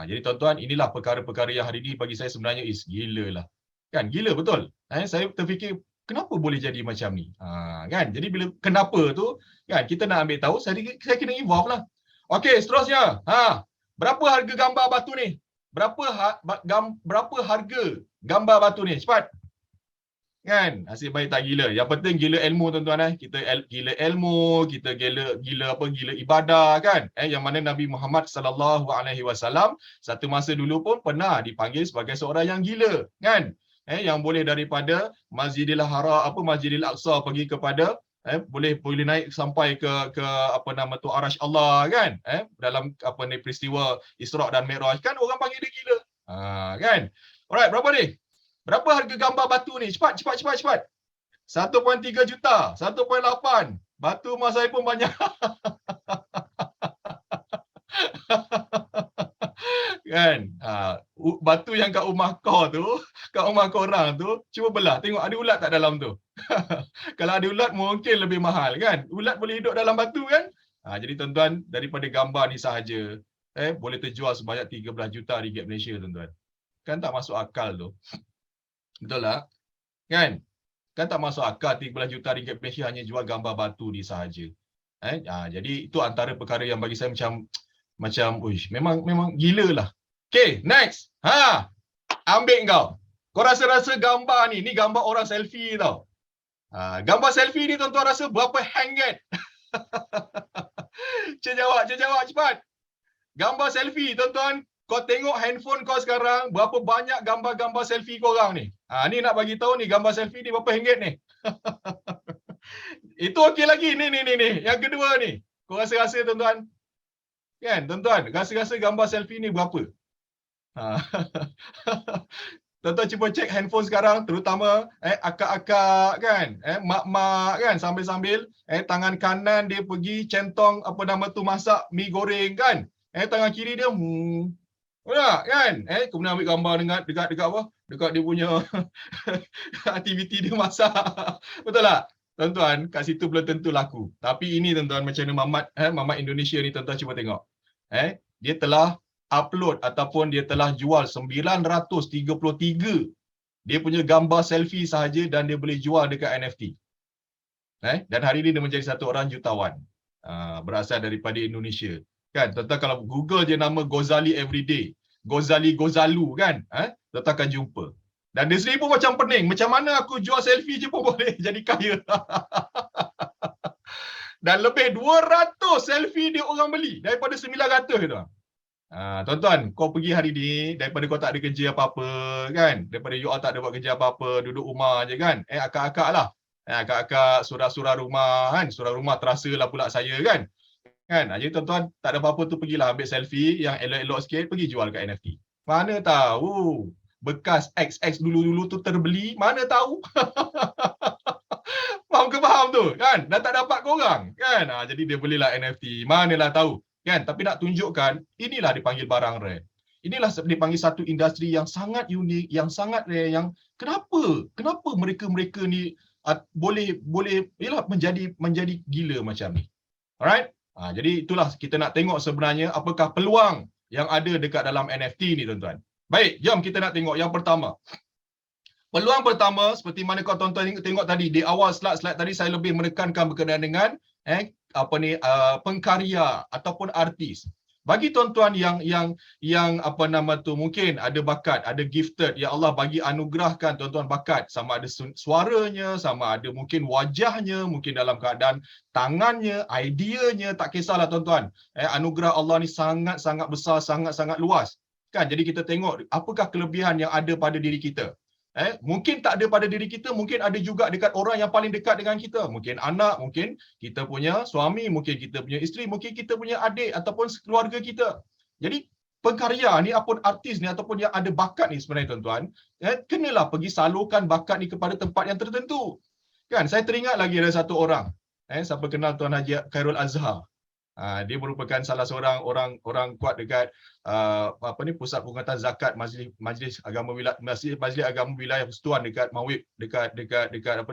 Jadi tuan-tuan, inilah perkara-perkara yang hari ini bagi saya sebenarnya gila lah. Kan, gila betul. Saya terfikir kenapa boleh jadi macam ni. Kan, jadi bila kenapa tu kan kita nak ambil tahu, saya kena involve lah. Okey, seterusnya. Berapa harga gambar batu ni? Berapa harga gambar batu ni? Cepat. Kan, nasib baik tak gila. Yang penting gila ilmu tuan-tuan. Kita gila ilmu, kita gila ibadah kan. Yang mana Nabi Muhammad sallallahu alaihi wasallam satu masa dulu pun pernah dipanggil sebagai seorang yang gila kan. Yang boleh daripada Masjidil Haram Masjidil Aqsa pergi kepada boleh naik sampai ke Arash Allah kan. Dalam peristiwa Isra' dan Mi'raj kan, orang panggil dia gila. Kan. Alright, berapa ni? Berapa harga gambar batu ni? Cepat. 1.3 juta, 1.8. Batu emas saya pun banyak. Kan? Batu yang kat rumah kau tu, kat rumah korang tu, cuba belah. Tengok ada ulat tak dalam tu. Kalau ada ulat mungkin lebih mahal kan? Ulat boleh hidup dalam batu kan? Jadi tuan-tuan, daripada gambar ni sahaja, boleh terjual sebanyak 13 juta ringgit Malaysia tuan-tuan. Kan tak masuk akal tu. Betul tak? Kan? Kan tak masuk akal 13 juta ringgit Malaysia hanya jual gambar batu ni sahaja. Jadi itu antara perkara yang bagi saya macam memang gila lah. Okay, next. Ambil kau. Kau rasa gambar ni gambar orang selfie tau. Gambar selfie ni tuan-tuan rasa berapa hangget? Jawab cepat. Gambar selfie tuan-tuan. Kau tengok handphone kau sekarang, berapa banyak gambar-gambar selfie korang ni? Ni nak bagi tahu ni gambar selfie ni berapa ringgit ni. Itu okey lagi. Ni. Yang kedua ni. Kau rasa-rasa tuan-tuan? Kan, tuan-tuan, rasa-rasa gambar selfie ni berapa? Tuan-tuan cuba cek handphone sekarang, terutama akak-akak kan, mak-mak kan, sambil-sambil tangan kanan dia pergi centong apa nama tu masak mi goreng kan. Tangan kiri dia kan. Kemudian ambil gambar dekat apa? Dekat dia punya aktiviti dia masak. Betul tak? Tuan-tuan, kat situ belum tentu laku. Tapi ini tuan-tuan macam mana Mamat Indonesia ni tuan-tuan cuba tengok. Dia telah upload ataupun dia telah jual 933 dia punya gambar selfie sahaja dan dia boleh jual dekat NFT. Dan hari ini dia menjadi satu orang jutawan. Berasal daripada Indonesia. Kan, tuan-tuan kalau Google je nama Ghazali Everyday, Ghazali Gozalu kan, tuan-tuan akan jumpa. Dan dia sendiri pun macam pening, macam mana aku jual selfie je pun boleh jadi kaya. Dan lebih 200 selfie dia orang beli daripada 900 tu. Tuan-tuan, kau pergi hari ni daripada kau tak ada kerja apa-apa kan, daripada you all tak ada buat kerja apa-apa, duduk rumah je kan, akak-akak lah, akak-akak surah-surah rumah kan, surah rumah terasa lah pula saya kan. Jadi tuan-tuan tak ada apa-apa tu pergilah ambil selfie yang elok-elok sikit, pergi jual kat NFT. Mana tahu bekas XX dulu-dulu tu terbeli, mana tahu. Faham tu kan, dah tak dapat korang kan. Jadi dia belilah NFT, manalah tahu kan. Tapi nak tunjukkan, inilah dipanggil barang rare. Inilah dipanggil satu industri yang sangat unik, yang sangat rare, yang kenapa mereka-mereka ni boleh yalah menjadi gila macam ni. Alright? Jadi itulah kita nak tengok sebenarnya apakah peluang yang ada dekat dalam NFT ni tuan-tuan. Baik, jom kita nak tengok yang pertama. Peluang pertama, seperti mana kau tuan-tuan tengok tadi, di awal slide tadi saya lebih menekankan berkenaan dengan pengkarya ataupun artis. Bagi tuan-tuan yang apa nama tu mungkin ada bakat, ada gifted, ya Allah bagi anugerahkan tuan-tuan bakat, sama ada suaranya, sama ada mungkin wajahnya, mungkin dalam keadaan tangannya, ideanya, tak kisahlah tuan-tuan. Anugerah Allah ni sangat-sangat besar, sangat-sangat luas. Kan? Jadi kita tengok apakah kelebihan yang ada pada diri kita. Mungkin tak ada pada diri kita, mungkin ada juga dekat orang yang paling dekat dengan kita. Mungkin anak, mungkin kita punya suami, mungkin kita punya isteri, mungkin kita punya adik ataupun keluarga kita. Jadi pengkarya ni ataupun artis ni ataupun yang ada bakat ni sebenarnya tuan-tuan, kenalah pergi salurkan bakat ni kepada tempat yang tertentu. Kan, saya teringat lagi ada satu orang. Siapa kenal Tuan Haji Khairul Azhar? Dia merupakan salah seorang orang kuat dekat Pusat Pengurutan Zakat Majlis Agama Wilayah Persekutuan dekat Mawib, dekat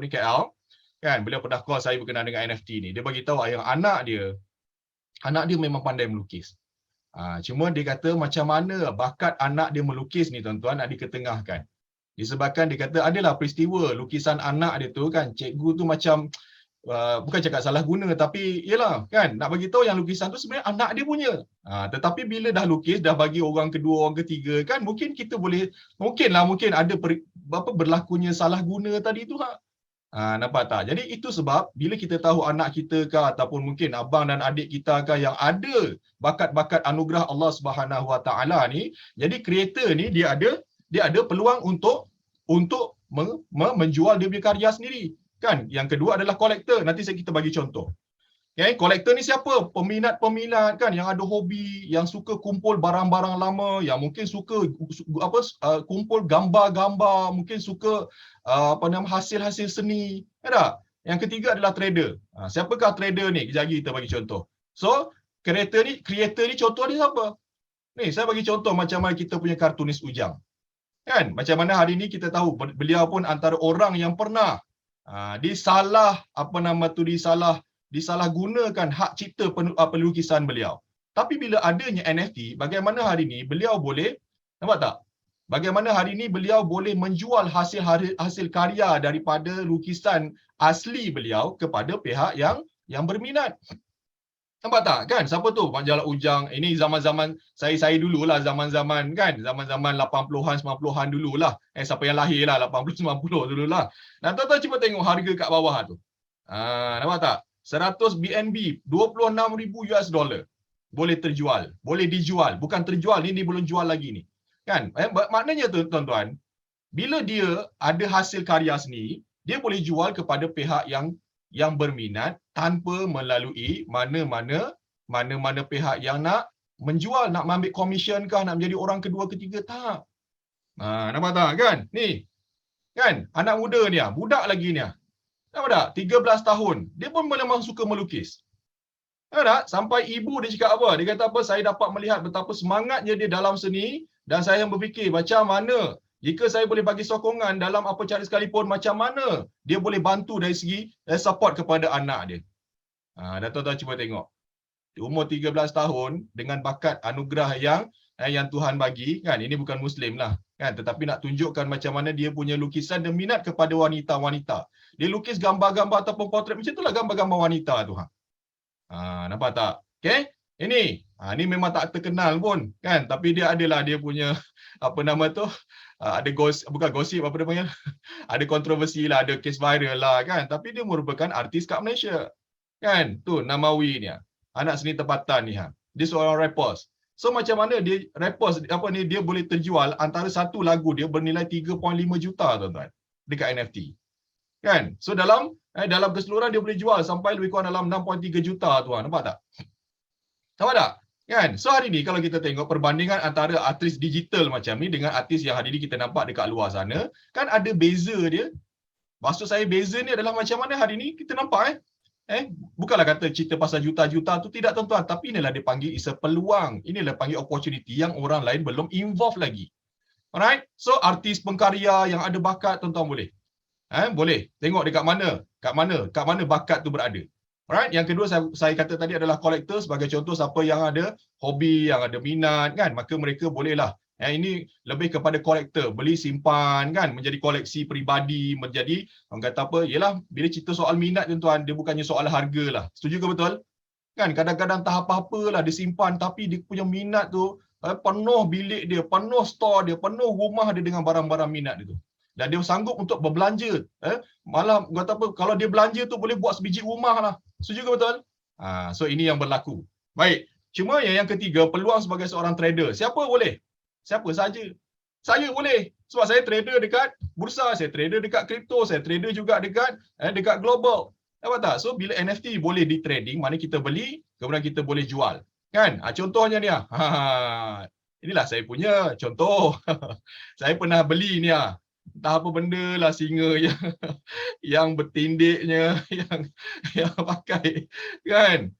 KL. Kan, beliau pernah call saya berkenaan dengan NFT ni. Dia bagi tahu yang anak dia memang pandai melukis. Cuma dia kata macam mana bakat anak dia melukis ni tuan-tuan nak diketengahkan. Disebabkan dia kata adalah peristiwa lukisan anak dia tu kan, cikgu tu macam bukan cakap salah guna, tapi yalah kan, nak bagi tahu yang lukisan tu sebenarnya anak dia punya. Tetapi bila dah lukis, dah bagi orang kedua, orang ketiga kan, mungkin kita boleh, mungkin ada berlakunya salah guna tadi tu. Nampak tak? Jadi itu sebab bila kita tahu anak kita ke ataupun mungkin abang dan adik kita ke yang ada bakat-bakat anugerah Allah Subhanahu Wa Taala ni, jadi kreator ni dia ada peluang untuk menjual dia punya karya sendiri. Kan? Yang kedua adalah kolektor. Nanti kita bagi contoh. Kolektor ni siapa? Peminat-peminat kan yang ada hobi, yang suka kumpul barang-barang lama, yang mungkin suka kumpul gambar-gambar, mungkin suka hasil-hasil seni. Ada? Yang ketiga adalah trader. Siapakah trader ni? Kejap lagi kita bagi contoh. So, creator ni contoh dia siapa? Ni saya bagi contoh macam mana kita punya kartunis Ujang. Kan? Macam mana hari ni kita tahu beliau pun antara orang yang pernah disalah gunakan hak cipta pelukisan beliau. Tapi bila adanya NFT, bagaimana hari ni beliau boleh, nampak tak? Bagaimana hari ni beliau boleh menjual hasil karya daripada lukisan asli beliau kepada pihak yang berminat. Nampak tak kan? Siapa tu? Majalah Ujang. Ini zaman-zaman saya dululah, zaman-zaman kan, zaman-zaman 80-an 90-an dululah. Siapa yang lahir lah 80 90 dululah. Dan tuan-tuan cuba tengok harga kat bawah tu. Nampak tak? 100 BNB, $26,000 boleh terjual, boleh dijual. Bukan terjual, ni belum jual lagi ni. Kan? Maknanya tu tuan-tuan, bila dia ada hasil karya seni, dia boleh jual kepada pihak yang berminat tanpa melalui mana-mana pihak yang nak menjual, nak ambil komisen kah, nak menjadi orang kedua ketiga, tak. Nampak tak kan? Ni kan anak muda ni, budak lagi ni. Nampak tak? 13 tahun, dia pun memang suka melukis. Nampak tak? Sampai ibu dia cakap apa? Dia kata apa? Saya dapat melihat betapa semangatnya dia dalam seni dan saya berfikir macam mana jika saya boleh bagi sokongan dalam apa cara sekalipun, macam mana dia boleh bantu dari segi support kepada anak dia. Dan tuan-tuan cuba tengok. Di umur 13 tahun dengan bakat anugerah yang Tuhan bagi, kan, ini bukan Muslim lah, kan, tetapi nak tunjukkan macam mana dia punya lukisan dan minat kepada wanita-wanita. Dia lukis gambar-gambar ataupun potret macam itulah, gambar-gambar wanita tu. Nampak tak? Okay? Ini memang tak terkenal pun, kan, tapi dia adalah dia punya apa nama tu? Ada bukan gosip, apa dia panggil? Ada kontroversi lah, ada kes viral lah, kan, tapi dia merupakan artis kat Malaysia. Kan? Tu Namawi ni. Anak seni tempatan ni. Dia seorang rappers. So macam mana dia rappers dia boleh terjual antara satu lagu dia bernilai 3.5 juta tuan-tuan dekat NFT. Kan? So dalam keseluruhan dia boleh jual sampai lebih kurang dalam 6.3 juta tuan. Nampak tak? Nampak tak? Kan? So hari ni kalau kita tengok perbandingan antara artis digital macam ni dengan artis yang hari ni kita nampak dekat luar sana, kan ada beza dia. Maksud saya beza ni adalah macam mana hari ni kita nampak bukanlah kata cerita pasal juta-juta tu, tidak tuan-tuan, tapi inilah dia panggil is a peluang. Inilah panggil opportunity yang orang lain belum involve lagi. Alright? So artis pengkarya yang ada bakat tuan-tuan boleh. Boleh tengok dekat mana bakat tu berada. Alright? Yang kedua saya kata tadi adalah collector, sebagai contoh siapa yang ada hobi, yang ada minat, kan, maka mereka bolehlah. Ini lebih kepada kolektor, beli simpan, kan, menjadi koleksi peribadi, menjadi orang kata apa, yalah, bila cerita soal minat tuan-tuan, dia bukannya soal harga lah. Setuju ke betul? Kan kadang-kadang tak apa-apa lah dia simpan, tapi dia punya minat tu penuh bilik dia, penuh store dia, penuh rumah dia dengan barang-barang minat dia tu. Dan dia sanggup untuk berbelanja. Malah kata apa, kalau dia belanja tu boleh buat sebiji rumah lah. Setuju ke betul? So ini yang berlaku. Baik. Cuma yang ketiga, peluang sebagai seorang trader. Siapa boleh? Siapa saja. Saya boleh. Sebab saya trader dekat bursa, saya trader dekat kripto, saya trader juga dekat global. Nampak tak? So bila NFT boleh di trading, mana kita beli, kemudian kita boleh jual. Kan? Contohnya ni. Inilah saya punya contoh. Saya pernah beli ni. Entah apa benda lah, singa yang bertindiknya, yang pakai. Kan?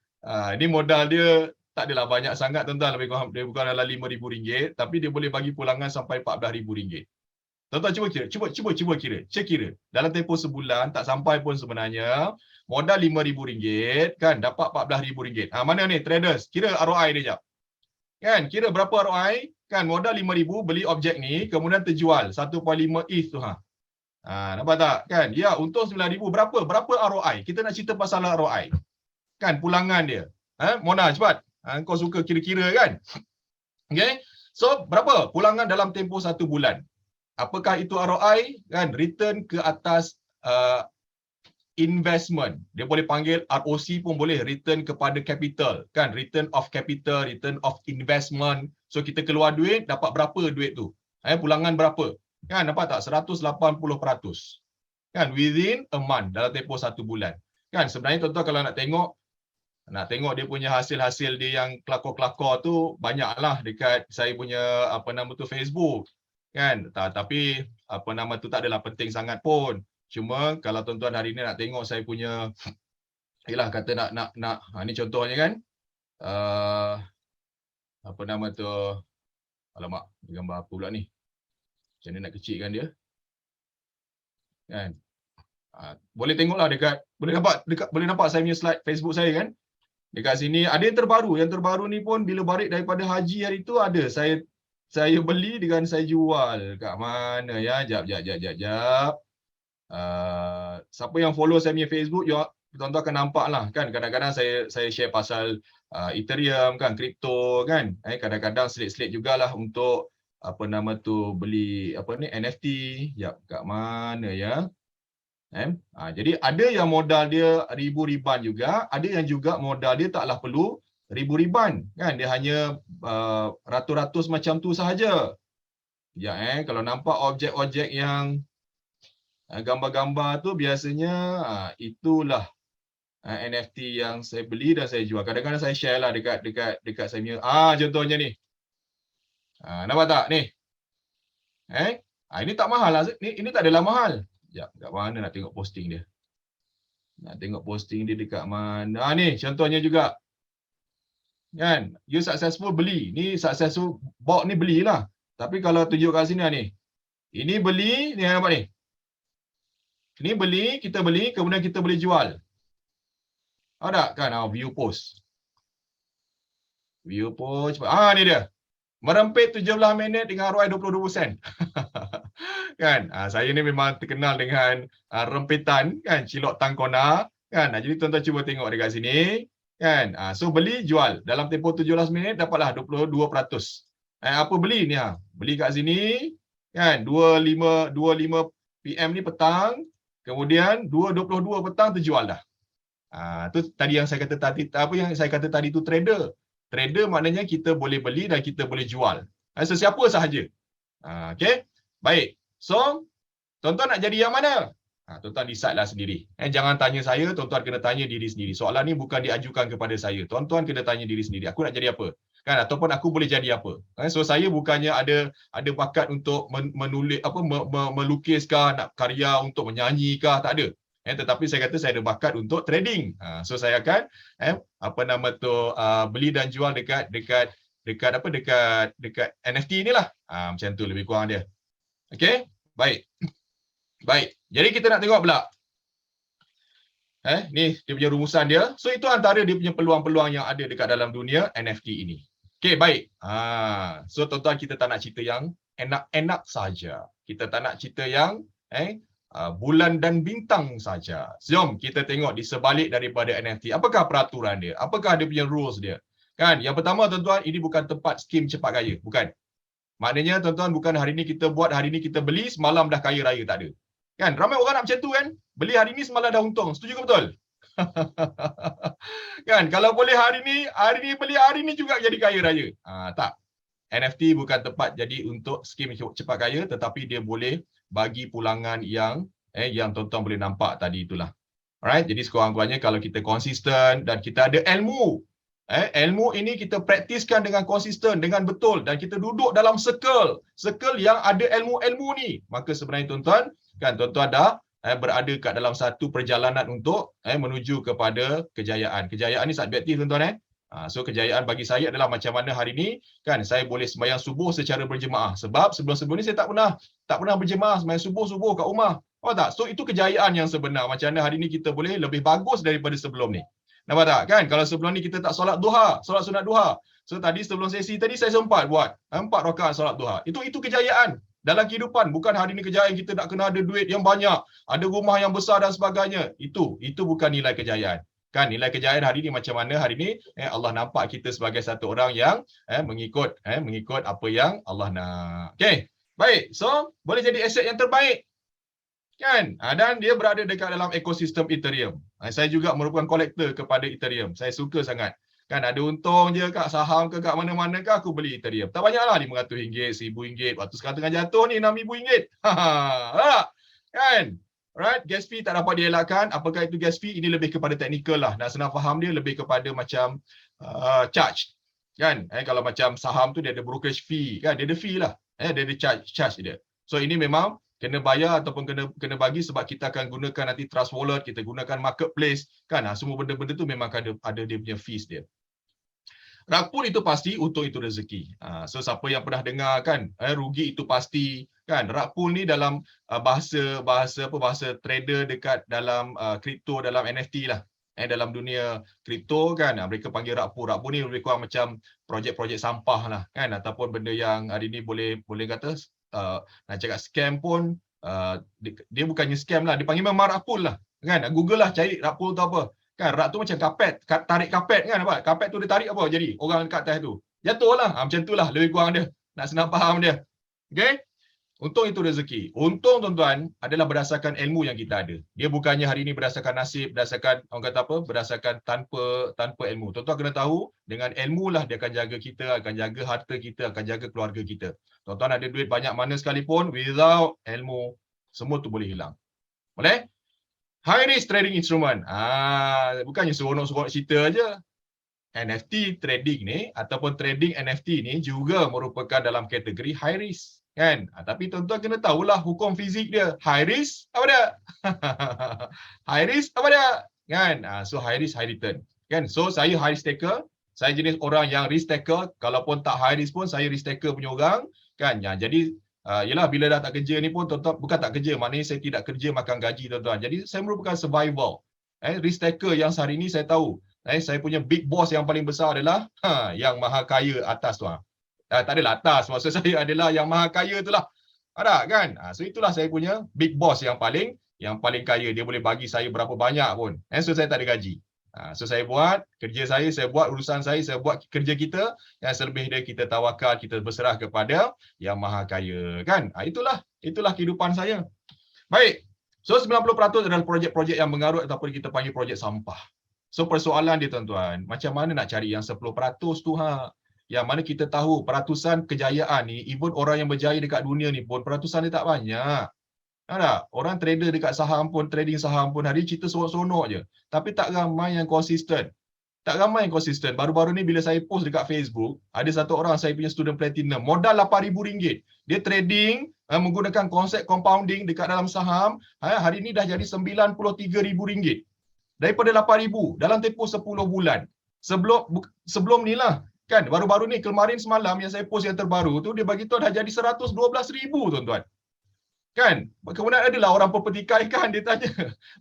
Ini modal dia tak adalah banyak sangat tuan-tuan, lebih kurang dalam RM5,000, tapi dia boleh bagi pulangan sampai RM14,000. Tuan-tuan cuba kira. Dalam tempoh sebulan tak sampai pun sebenarnya, modal RM5,000 kan, dapat RM14,000. Mana ni traders? Kira ROI dia jap. Kan, kira berapa ROI? Kan modal RM5,000 beli objek ni, kemudian terjual 1.5 ETH tu. Nampak tak? Kan, ya, untung RM9,000. Berapa ROI? Kita nak cerita pasal ROI. Kan, pulangan dia. Mona, cepat. Kau suka kira-kira kan? Okay. So, berapa pulangan dalam tempoh 1 bulan? Apakah itu ROI? Kan, return ke atas investment. Dia boleh panggil ROC pun boleh, return kepada capital. Kan, return of capital, return of investment. So, kita keluar duit, dapat berapa duit tu? Pulangan berapa? Kan, nampak tak? 180%. Kan, within a month, dalam tempoh 1 bulan. Kan, sebenarnya tuan-tuan kalau nak tengok dia punya hasil-hasil dia yang kelakor-kelakor tu, banyaklah dekat saya punya Facebook, kan. Tapi tu tak adalah penting sangat pun. Cuma kalau tuan-tuan hari ni nak tengok saya punya, yalah kata nak ni contohnya kan, alamak, gambar apa pula ni, macam mana nak kecilkan dia, kan. Boleh tengoklah boleh nampak saya punya slide Facebook saya kan. Dekat sini ada yang terbaru ni pun bila balik daripada haji hari tu ada saya beli dengan saya jual. Kat mana ya? Jap. Siapa yang follow saya punya Facebook, tuan-tuan akan nampak lah kan, kadang-kadang saya share pasal Ethereum kan, kripto kan. Kadang-kadang selit-selit jugalah untuk beli NFT. Jap, kat mana ya? Jadi ada yang modal dia ribu-riban juga, ada yang juga modal dia taklah perlu ribu-riban kan, dia hanya ratus-ratus macam tu sahaja. Ya, kalau nampak objek-objek yang gambar-gambar tu biasanya itulah NFT yang saya beli dan saya jual. Kadang-kadang saya share lah dekat saya punya. Contohnya ni. Nampak tak ni? Ini tak mahal lah. Ini tak adalah mahal. Sekejap, kat mana nak tengok posting dia? Nak tengok posting dia dekat mana? Ni contohnya juga. Kan? You successful beli. Ni successful bought ni belilah. Tapi kalau tunjuk kat sini ni. Ini beli, ni nampak ni. Ini beli, kita beli, kemudian kita boleh jual. Ada kan? View post. View post. Ni dia. Merempit 17 minit dengan ROI 22 sen. Kan? Saya ni memang terkenal dengan rempitan kan, cilok tangkona kan. Jadi tuan-tuan cuba tengok dekat sini kan. So beli jual dalam tempoh 17 minit dapatlah 22%. Apa beli ni Beli kat sini kan 25 PM ni petang, kemudian 2.22 petang terjual dah. Tu tadi yang saya kata tadi, apa yang saya kata tadi tu trader. Trader maknanya kita boleh beli dan kita boleh jual. Sesiapa sahaja. Okey. Baik. So, tuan-tuan nak jadi yang mana? Tuan-tuan decide lah sendiri. Jangan tanya saya, tuan-tuan kena tanya diri sendiri. Soalan ni bukan diajukan kepada saya. Tuan-tuan kena tanya diri sendiri. Aku nak jadi apa? Kan, ataupun aku boleh jadi apa? So saya bukannya ada bakat untuk menulis apa melukis nak karya untuk menyanyi tak ada. Tetapi saya kata saya ada bakat untuk trading. So saya akan beli dan jual dekat NFT inilah. Macam tu lebih kurang dia. Okey? Baik. Baik. Jadi kita nak tengok pula. Ni dia punya rumusan dia. So itu antara dia punya peluang-peluang yang ada dekat dalam dunia NFT ini. Okey, baik. So tuan-tuan, kita tak nak cerita yang enak-enak saja. Kita tak nak cerita yang bulan dan bintang saja. Jom kita tengok di sebalik daripada NFT. Apakah peraturan dia? Apakah dia punya rules dia? Kan? Yang pertama tuan-tuan, ini bukan tempat skim cepat kaya, bukan. Maknanya tuan-tuan, bukan hari ni kita buat, hari ni kita beli, semalam dah kaya raya, tak ada. Kan? Ramai orang nak macam tu kan? Beli hari ni semalam dah untung. Setuju ke betul? Kan? Kalau boleh hari ni beli, hari ni juga jadi kaya raya. Tak. NFT bukan tempat jadi untuk skim cepat kaya, tetapi dia boleh bagi pulangan yang tuan-tuan boleh nampak tadi itulah. Alright, jadi sekurang-kurangnya kalau kita konsisten dan kita ada ilmu, ilmu ini kita praktiskan dengan konsisten, dengan betul, dan kita duduk dalam circle yang ada ilmu-ilmu ni, maka sebenarnya tuan-tuan dah berada kat dalam satu perjalanan untuk menuju kepada kejayaan. Kejayaan ni subjektif tuan-tuan. So kejayaan bagi saya adalah macam mana hari ni kan saya boleh sembahyang subuh secara berjemaah, sebab sebelum-sebelum ni saya tak pernah berjemaah sembahyang subuh kat rumah. Tak? So itu kejayaan yang sebenar. Macam mana hari ni kita boleh lebih bagus daripada sebelum ni. Nampak tak? Kan kalau sebelum ni kita tak solat sunat duha. So tadi sebelum sesi tadi saya sempat buat 4 rakaat solat duha. Itu kejayaan dalam kehidupan. Bukan hari ni kejayaan kita nak kena ada duit yang banyak, ada rumah yang besar dan sebagainya. Itu bukan nilai kejayaan. Kan nilai kejayaan hari ni macam mana hari ni Allah nampak kita sebagai satu orang yang mengikut apa yang Allah nak. Okey. Baik. So boleh jadi aset yang terbaik. Kan? Dan dia berada dekat dalam ekosistem Ethereum. Saya juga merupakan kolektor kepada Ethereum. Saya suka sangat. Kan ada untung je kat saham ke kat mana-mana ke aku beli Ethereum. Tak banyaklah RM500, RM1,000. Waktu sekarang tengah jatuh ni RM6,000. Kan? Right, gas fee tak dapat dielakkan. Apakah itu gas fee? Ini lebih kepada teknikal lah. Nak senang faham dia lebih kepada macam charge. Kan? Kalau macam saham tu dia ada brokerage fee. Kan? Dia ada fee lah. Dia ada charge dia. So ini memang kena bayar ataupun kena bagi sebab kita akan gunakan nanti trust wallet, kita gunakan marketplace. Kan? Semua benda-benda tu memang ada dia punya fees dia. Rug pull itu pasti, untung itu rezeki. So siapa yang pernah dengar kan, rugi itu pasti. Kan, rug pull ni dalam bahasa trader dekat dalam kripto, dalam NFT lah. Dalam dunia kripto kan, mereka panggil rug pull. Rug pull ni lebih kurang macam projek-projek sampah lah kan, ataupun benda yang hari ni boleh kata nak cakap scam pun, dia bukannya scam lah, dia panggil memang rug pull lah. Kan, Google lah cari rug pull tu apa. Kan, rug tu macam kapet, tarik kapet kan, nampak? Kapet tu dia tarik apa jadi? Orang kat atas tu jatuh lah. Macam tu lah lebih kurang dia. Nak senang faham dia. Okay? Untung itu rezeki. Untung tuan-tuan adalah berdasarkan ilmu yang kita ada. Dia bukannya hari ini berdasarkan nasib, berdasarkan orang kata apa? Berdasarkan tanpa ilmu. Tuan-tuan kena tahu dengan ilmu lah dia akan jaga kita, akan jaga harta kita, akan jaga keluarga kita. Tuan-tuan ada duit banyak mana sekalipun, without ilmu semua tu boleh hilang. Boleh? High risk trading instrument. Bukannya seronok-seronok cerita aja. NFT trading ni ataupun trading NFT ni juga merupakan dalam kategori high risk. Kan? Tapi tuan-tuan kena tahulah hukum fizik dia. High risk, apa dia? High risk, apa dia? Kan? So high risk, high return. Kan? So saya high risk taker. Saya jenis orang yang risk taker. Kalaupun tak high risk pun, saya risk taker punya orang. Kan? Jadi, yelah bila dah tak kerja ni pun, tuan-tuan, bukan tak kerja. Maknanya saya tidak kerja makan gaji, tuan-tuan. Jadi, saya merupakan survival. Risk taker yang sehari ni saya tahu. Saya punya big boss yang paling besar adalah yang maha kaya atas tu. Tak adalah atas, maksud saya adalah yang maha kaya tu lah. Ada kan? So itulah saya punya big boss yang paling kaya. Dia boleh bagi saya berapa banyak pun. So saya tak ada gaji. So saya buat kerja saya buat urusan saya buat kerja kita. Yang selebih dia kita tawakal, kita berserah kepada yang maha kaya. Kan? Itulah kehidupan saya. Baik. So 90% adalah projek-projek yang mengarut ataupun kita panggil projek sampah. So persoalan dia tuan-tuan, macam mana nak cari yang 10% tu Yang mana kita tahu peratusan kejayaan ni, even orang yang berjaya dekat dunia ni pun peratusan dia tak banyak. Tak? Orang trader dekat saham pun, trading saham pun hari cerita seronok-seronok je. Tapi tak ramai yang konsisten. Baru-baru ni bila saya post dekat Facebook, ada satu orang saya punya student platinum, modal RM8,000. Dia trading menggunakan konsep compounding dekat dalam saham, hari ni dah jadi RM93,000. Daripada RM8,000 dalam tempoh 10 bulan. Sebelum ni lah. Kan, baru-baru ni, kemarin semalam yang saya post yang terbaru tu, dia bagi tahu dah jadi RM112,000, tuan-tuan. Kan? Kemudian adalah orang pepertikaikan, dia tanya,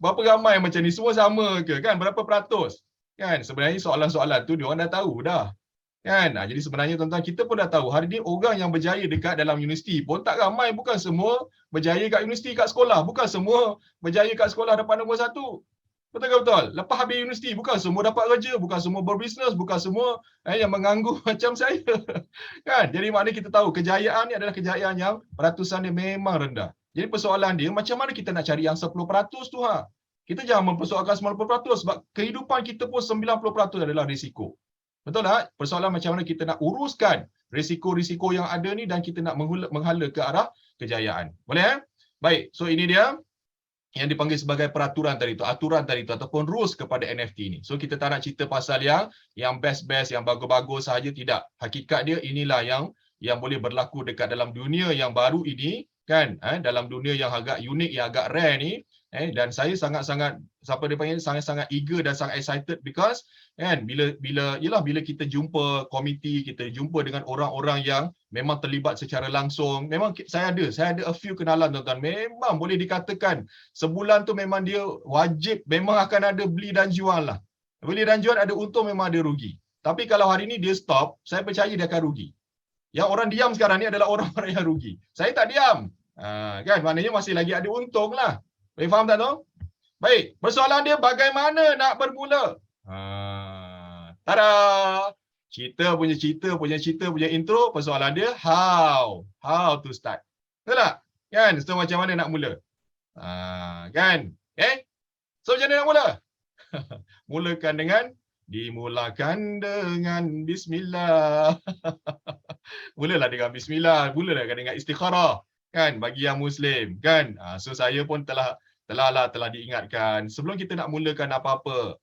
berapa ramai macam ni? Semua sama ke? Kan? Berapa peratus? Kan? Sebenarnya soalan-soalan tu, dia orang dah tahu dah. Kan? Jadi sebenarnya tuan-tuan, kita pun dah tahu, hari ni orang yang berjaya dekat dalam universiti pun tak ramai. Bukan semua berjaya kat universiti, kat sekolah. Bukan semua berjaya kat sekolah dapat nombor 1. Betul-betul. Lepas habis universiti, bukan semua dapat kerja, bukan semua berbisnes, bukan semua yang menganggur macam saya. Kan? Jadi maknanya kita tahu, kejayaan ni adalah kejayaan yang peratusan dia memang rendah. Jadi persoalan dia, macam mana kita nak cari yang 10% tu? Kita jangan mempersoalkan 90% sebab kehidupan kita pun 90% adalah risiko. Betul tak? Persoalan macam mana kita nak uruskan risiko-risiko yang ada ni dan kita nak menghala ke arah kejayaan. Boleh? Baik, so ini dia yang dipanggil sebagai peraturan tadi tu, aturan tadi tu ataupun rules kepada NFT ni. So kita tak nak cerita pasal yang best-best, yang bagus-bagus sahaja, tidak. Hakikat dia inilah yang boleh berlaku dekat dalam dunia yang baru ini, kan? Dalam dunia yang agak unik, yang agak rare ni, dan saya sangat-sangat sangat-sangat eager dan sangat excited because kan bila kita jumpa komiti, kita jumpa dengan orang-orang yang memang terlibat secara langsung. Memang saya ada a few kenalan, tuan-tuan. Memang boleh dikatakan sebulan tu memang dia wajib, memang akan ada beli dan jual lah. Beli dan jual, ada untung memang ada rugi. Tapi kalau hari ni dia stop, saya percaya dia akan rugi. Yang orang diam sekarang ni adalah orang-orang yang rugi. Saya tak diam. Kan, maknanya masih lagi ada untung lah. Boleh faham tak tu? Baik, persoalan dia bagaimana nak bermula? Tada! Cerita punya intro, persoalan dia how to start. Betul tak? Kan? So macam mana nak mula? Kan? Okay? So macam mana nak mula? Dimulakan dengan bismillah. Mulalah dengan bismillah, mulalah dengan istikharah. Kan, bagi yang muslim, kan? So saya pun telah diingatkan sebelum kita nak mulakan apa-apa,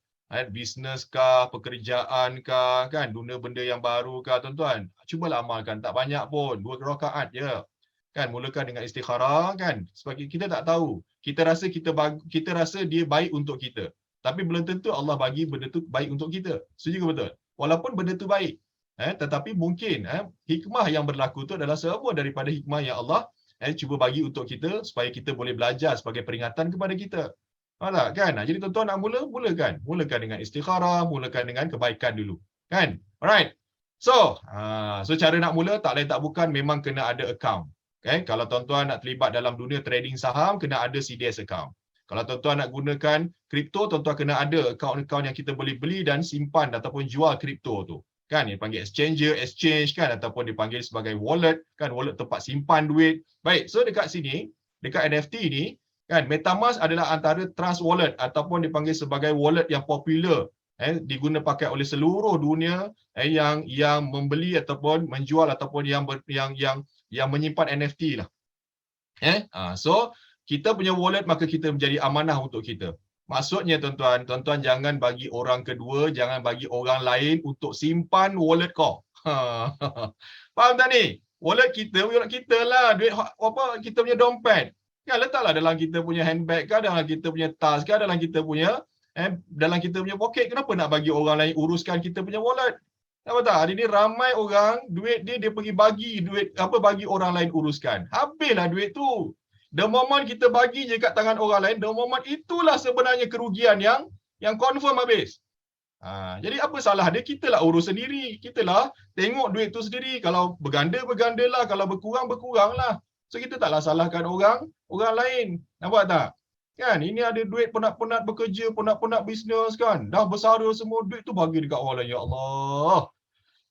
bisnes kah, pekerjaan kah, kan, dunia benda yang baru kah, tuan-tuan, cubalah amalkan, tak banyak pun, 2 rakaat je. Kan, mulakan dengan istikharah, kan? Sebab kita tak tahu. Kita rasa dia baik untuk kita. Tapi belum tentu Allah bagi benda tu baik untuk kita. Setuju ke betul? Walaupun benda tu baik, tetapi mungkin hikmah yang berlaku tu adalah semua daripada hikmah yang Allah cuba bagi untuk kita supaya kita boleh belajar sebagai peringatan kepada kita. Alah, kan? Jadi tuan-tuan nak mulakan dengan istikharah, mulakan dengan kebaikan dulu. Kan? Alright. So cara nak mula tak lain tak bukan memang kena ada account. Okay? Kalau tuan-tuan nak terlibat dalam dunia trading saham, kena ada CDS account. Kalau tuan-tuan nak gunakan kripto, tuan-tuan kena ada account-account yang kita boleh beli dan simpan ataupun jual kripto tu. kan, yang dipanggil exchange kan, ataupun dipanggil sebagai wallet kan, wallet tempat simpan duit. Baik, so dekat sini, dekat NFT ni kan, MetaMask adalah antara trust wallet ataupun dipanggil sebagai wallet yang popular diguna pakai oleh seluruh dunia yang membeli ataupun menjual ataupun yang menyimpan NFT lah. So kita punya wallet maka kita menjadi amanah untuk kita. Maksudnya tuan-tuan jangan bagi orang kedua, jangan bagi orang lain untuk simpan wallet kau. Faham tak ni? Wallet kita lah, duit apa kita punya dompet. Kan letaklah dalam kita punya handbag ke, dalam kita punya tas ke, dalam kita punya poket. Kenapa nak bagi orang lain uruskan kita punya wallet? Nampak tak? Hari ni ramai orang duit dia pergi bagi orang lain uruskan. Habislah duit tu. The moment kita bagi je kat tangan orang lain, the moment itulah sebenarnya kerugian yang confirm habis. Jadi apa salah dia? Kita lah urus sendiri. Kita lah tengok duit tu sendiri. Kalau berganda lah, kalau berkurang lah. So kita taklah salahkan orang lain. Nampak tak? Kan ini ada duit penat-penat bekerja, penat-penat bisnes kan. Dah bersara semua duit tu bagi dekat orang lain. Ya Allah.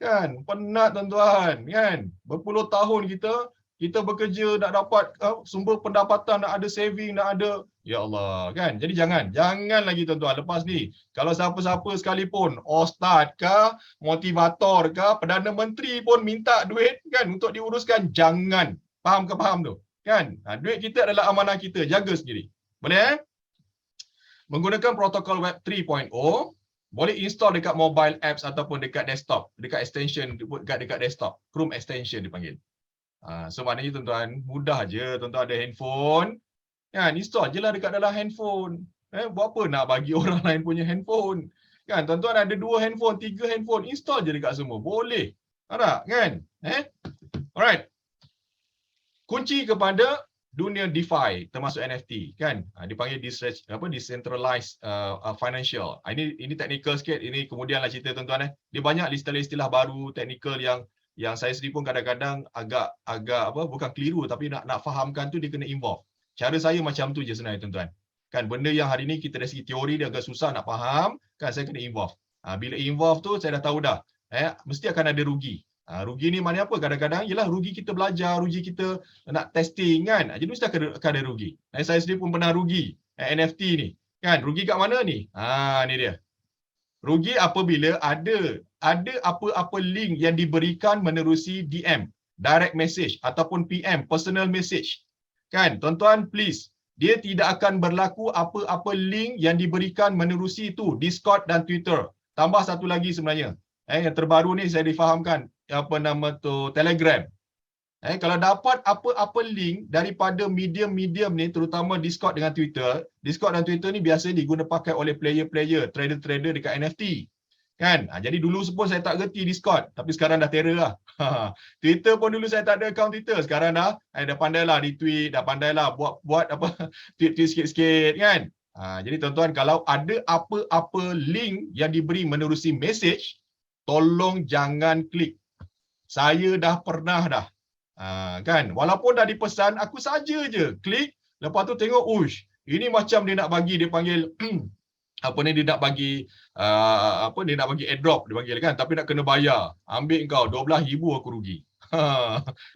Kan penat tuan-tuan kan. Berpuluh tahun kita bekerja nak dapat sumber pendapatan, nak ada saving, nak ada, ya Allah kan. Jadi jangan lagi tuan-tuan lepas ni. Kalau siapa-siapa sekalipun, ustaz ke, motivator ke, Perdana Menteri pun minta duit kan untuk diuruskan, jangan. Faham tu? Kan? Duit kita adalah amanah kita, jaga sendiri. Boleh Menggunakan protokol web 3.0, boleh install dekat mobile apps ataupun dekat desktop, dekat extension dekat desktop, Chrome extension dipanggil. So maknanya tuan-tuan, mudah je tuan-tuan ada handphone, kan, install je lah dekat dalam handphone. Buat apa nak bagi orang lain punya handphone? Kan, tuan-tuan ada 2 handphone, 3 handphone, install je dekat semua. Boleh. Tak kan? Alright. Kunci kepada dunia DeFi termasuk NFT kan, dipanggil decentralized financial. Ini technical sikit, ini kemudianlah cerita tuan-tuan. Dia banyak istilah-istilah baru technical yang saya sendiri pun kadang-kadang agak bukan keliru, tapi nak fahamkan tu dia kena involve. Cara saya macam tu je sebenarnya tuan-tuan. Kan benda yang hari ni kita dari segi teori dia agak susah nak faham, kan saya kena involve. Bila involve tu saya dah tahu dah. Mesti akan ada rugi. Rugi ni maknanya apa? Kadang-kadang ialah rugi kita belajar, rugi kita nak testing kan. Jadi mesti akan ada rugi. Saya sendiri pun pernah rugi NFT ni. Kan, rugi kat mana ni? Ni dia. Rugi apabila ada apa-apa link yang diberikan menerusi DM, direct message ataupun PM, personal message. Kan, tuan-tuan please, dia tidak akan berlaku apa-apa link yang diberikan menerusi itu Discord dan Twitter. Tambah satu lagi sebenarnya. Yang terbaru ni saya difahamkan Telegram. Kalau dapat apa-apa link daripada medium ni, terutama Discord dengan Twitter, Discord dan Twitter ni biasa diguna pakai oleh player-player, trader-trader dekat NFT. Kan? Jadi dulu pun saya tak gerti Discord, tapi sekarang dah terror lah. Twitter pun dulu saya tak ada account Twitter, sekarang dah pandai lah retweet, dah pandai lah buat tweet sikit-sikit kan. Jadi tuan-tuan, kalau ada apa-apa link yang diberi menerusi message, tolong jangan klik. Saya dah pernah dah. Kan, walaupun dah dipesan, aku saja je klik, lepas tu tengok, uish, ini macam dia nak bagi, dia panggil dia nak bagi dia nak bagi airdrop dia panggil kan, tapi nak kena bayar. Ambil kau 12,000 aku rugi.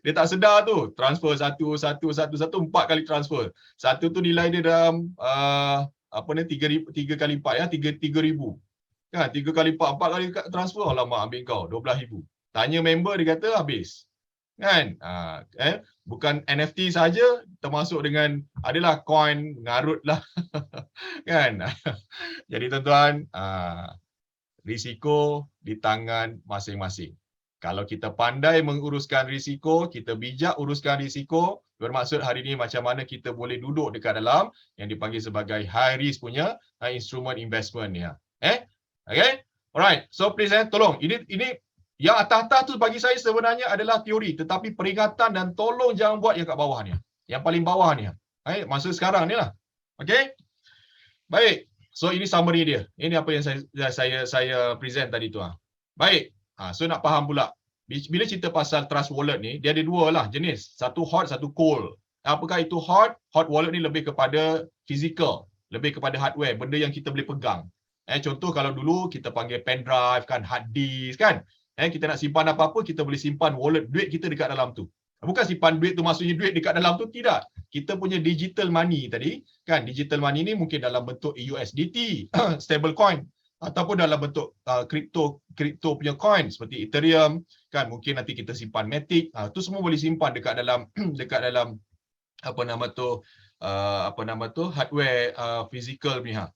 Dia tak sedar tu, transfer satu 4 kali transfer. Satu tu nilai dia dalam 3 kali 4 ya, 3,000. Kan, 3 kali 4 kali transfer, alamak ambil kau 12,000. Tanya member, dia kata habis. Kan? Bukan NFT saja, termasuk dengan adalah coin, ngarut lah. Kan? Jadi tuan-tuan, risiko di tangan masing-masing. Kalau kita pandai menguruskan risiko, kita bijak uruskan risiko, bermaksud hari ini macam mana kita boleh duduk dekat dalam yang dipanggil sebagai high risk punya instrument investment ni. Okay? Alright. So please tolong, ini yang atas-atas tu bagi saya sebenarnya adalah teori, tetapi peringatan dan tolong jangan buat yang kat bawah ni. Yang paling bawah ni. Masa sekarang ni lah. Okay? Baik. So ini summary dia. Ini apa yang saya present tadi tu. Baik. So nak faham pula. Bila cerita pasal trust wallet ni, dia ada 2 lah jenis. Satu hot, satu cold. Apakah itu hot? Hot wallet ni lebih kepada physical, lebih kepada hardware, benda yang kita boleh pegang. Contoh kalau dulu kita panggil pen drive kan, hard disk kan. Kita nak simpan apa-apa, kita boleh simpan wallet duit kita dekat dalam tu. Bukan simpan duit tu maksudnya duit dekat dalam tu, tidak. Kita punya digital money tadi, kan, digital money ni mungkin dalam bentuk USDT, stable coin, ataupun dalam bentuk crypto punya coin seperti Ethereum, kan, mungkin nanti kita simpan Matic, tu semua boleh simpan dekat dalam dekat dalam hardware physical punya.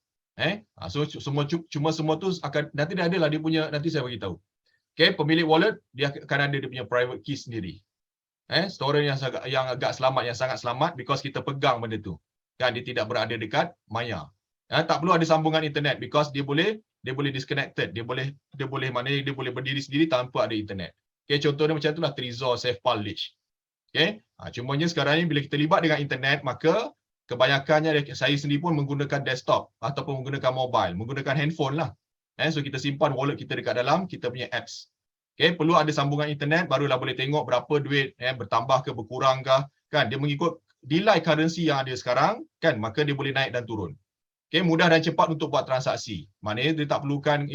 So semua tu akan nanti dia adalah dia punya, nanti saya bagi tahu. Pemilik wallet dia akan ada dia punya private key sendiri. Storage yang agak selamat, yang sangat selamat, because kita pegang benda tu. Kan, dia tidak berada dekat maya. Tak perlu ada sambungan internet, because dia boleh disconnected. Dia boleh maknanya dia boleh berdiri sendiri tanpa ada internet. Contohnya macam itulah Trezor, SafePal, Ledge. Cumanya sekarang ni bila kita libat dengan internet, maka kebanyakannya saya sendiri pun menggunakan desktop ataupun menggunakan mobile, menggunakan handphone lah. So kita simpan wallet kita dekat dalam kita punya apps. Perlu ada sambungan internet barulah boleh tengok berapa duit, bertambah ke berkurang ke, kan, dia mengikut nilai currency yang ada sekarang, kan, maka dia boleh naik dan turun. Mudah dan cepat untuk buat transaksi. Maknanya dia tak perlukan,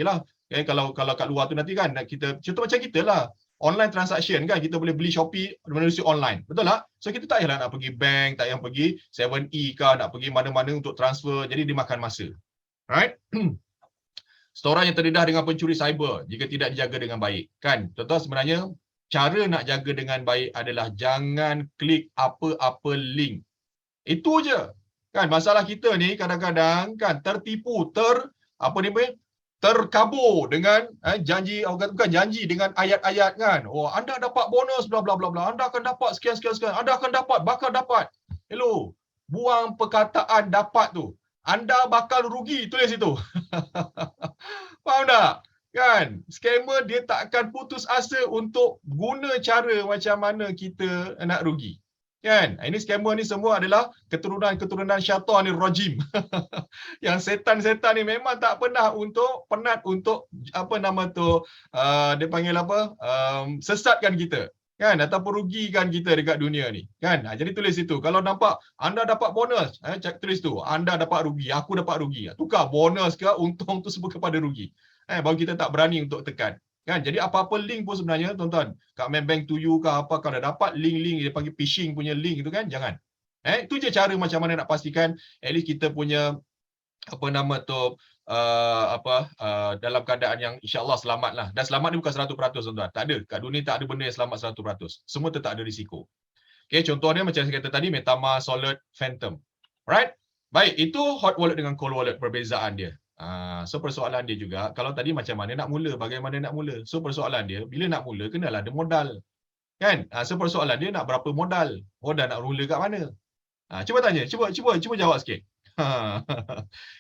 kalau kat luar tu nanti kan kita, contoh macam kita lah, online transaction kan, kita boleh beli Shopee melalui online, betul tak? So kita tak payahlah nak pergi bank, tak payah pergi 7E ke, nak pergi mana-mana untuk transfer, jadi dia makan masa. Right? Storan yang terdedah dengan pencuri cyber jika tidak dijaga dengan baik, kan? Tuan-tuan, sebenarnya cara nak jaga dengan baik adalah jangan klik apa-apa link. Itu je. Kan, masalah kita ni kadang-kadang kan tertipu, terkabur dengan janji, bukan janji, dengan ayat-ayat kan. Oh, anda dapat bonus bla bla bla bla, anda akan dapat sekian, anda akan dapat, bakal dapat. Hello, buang perkataan dapat tu. Anda bakal rugi, tulis itu. Faham tak? Kan, scammer dia tak akan putus asa untuk guna cara macam mana kita nak rugi. Kan? Ini scammer ni semua adalah keturunan syaitan ni rajim. Yang setan-setan ni memang tak pernah penat untuk dia panggil sesatkan kita. Kan, ataupun rugikan kita dekat dunia ni, kan. Jadi tulis itu. Kalau nampak anda dapat bonus, tulis tu, anda dapat rugi, aku dapat rugi. Tukar bonus ke untung tu semua kepada rugi. Baru kita tak berani untuk tekan. Kan, jadi apa-apa link pun sebenarnya, tuan-tuan, kat Maybank to you ke apa, kalau dah dapat link dia panggil phishing punya link tu kan, jangan. Itu je cara macam mana nak pastikan at least kita punya dalam keadaan yang insya-Allah selamat lah. Dan selamat ni bukan 100%, tuan-tuan. Tak ada. Kat dunia tak ada benda yang selamat 100%. Semua tetap ada risiko. Contohnya macam saya kata tadi, MetaMask, Solid, Phantom. Right? Baik, itu hot wallet dengan cold wallet, perbezaan dia. So persoalan dia juga, kalau tadi macam mana nak mula, bagaimana nak mula. So persoalan dia, bila nak mula, kenalah ada modal. Kan? So persoalan dia nak berapa modal. Modal nak mula kat mana? Cuba tanya, cuba jawab sikit.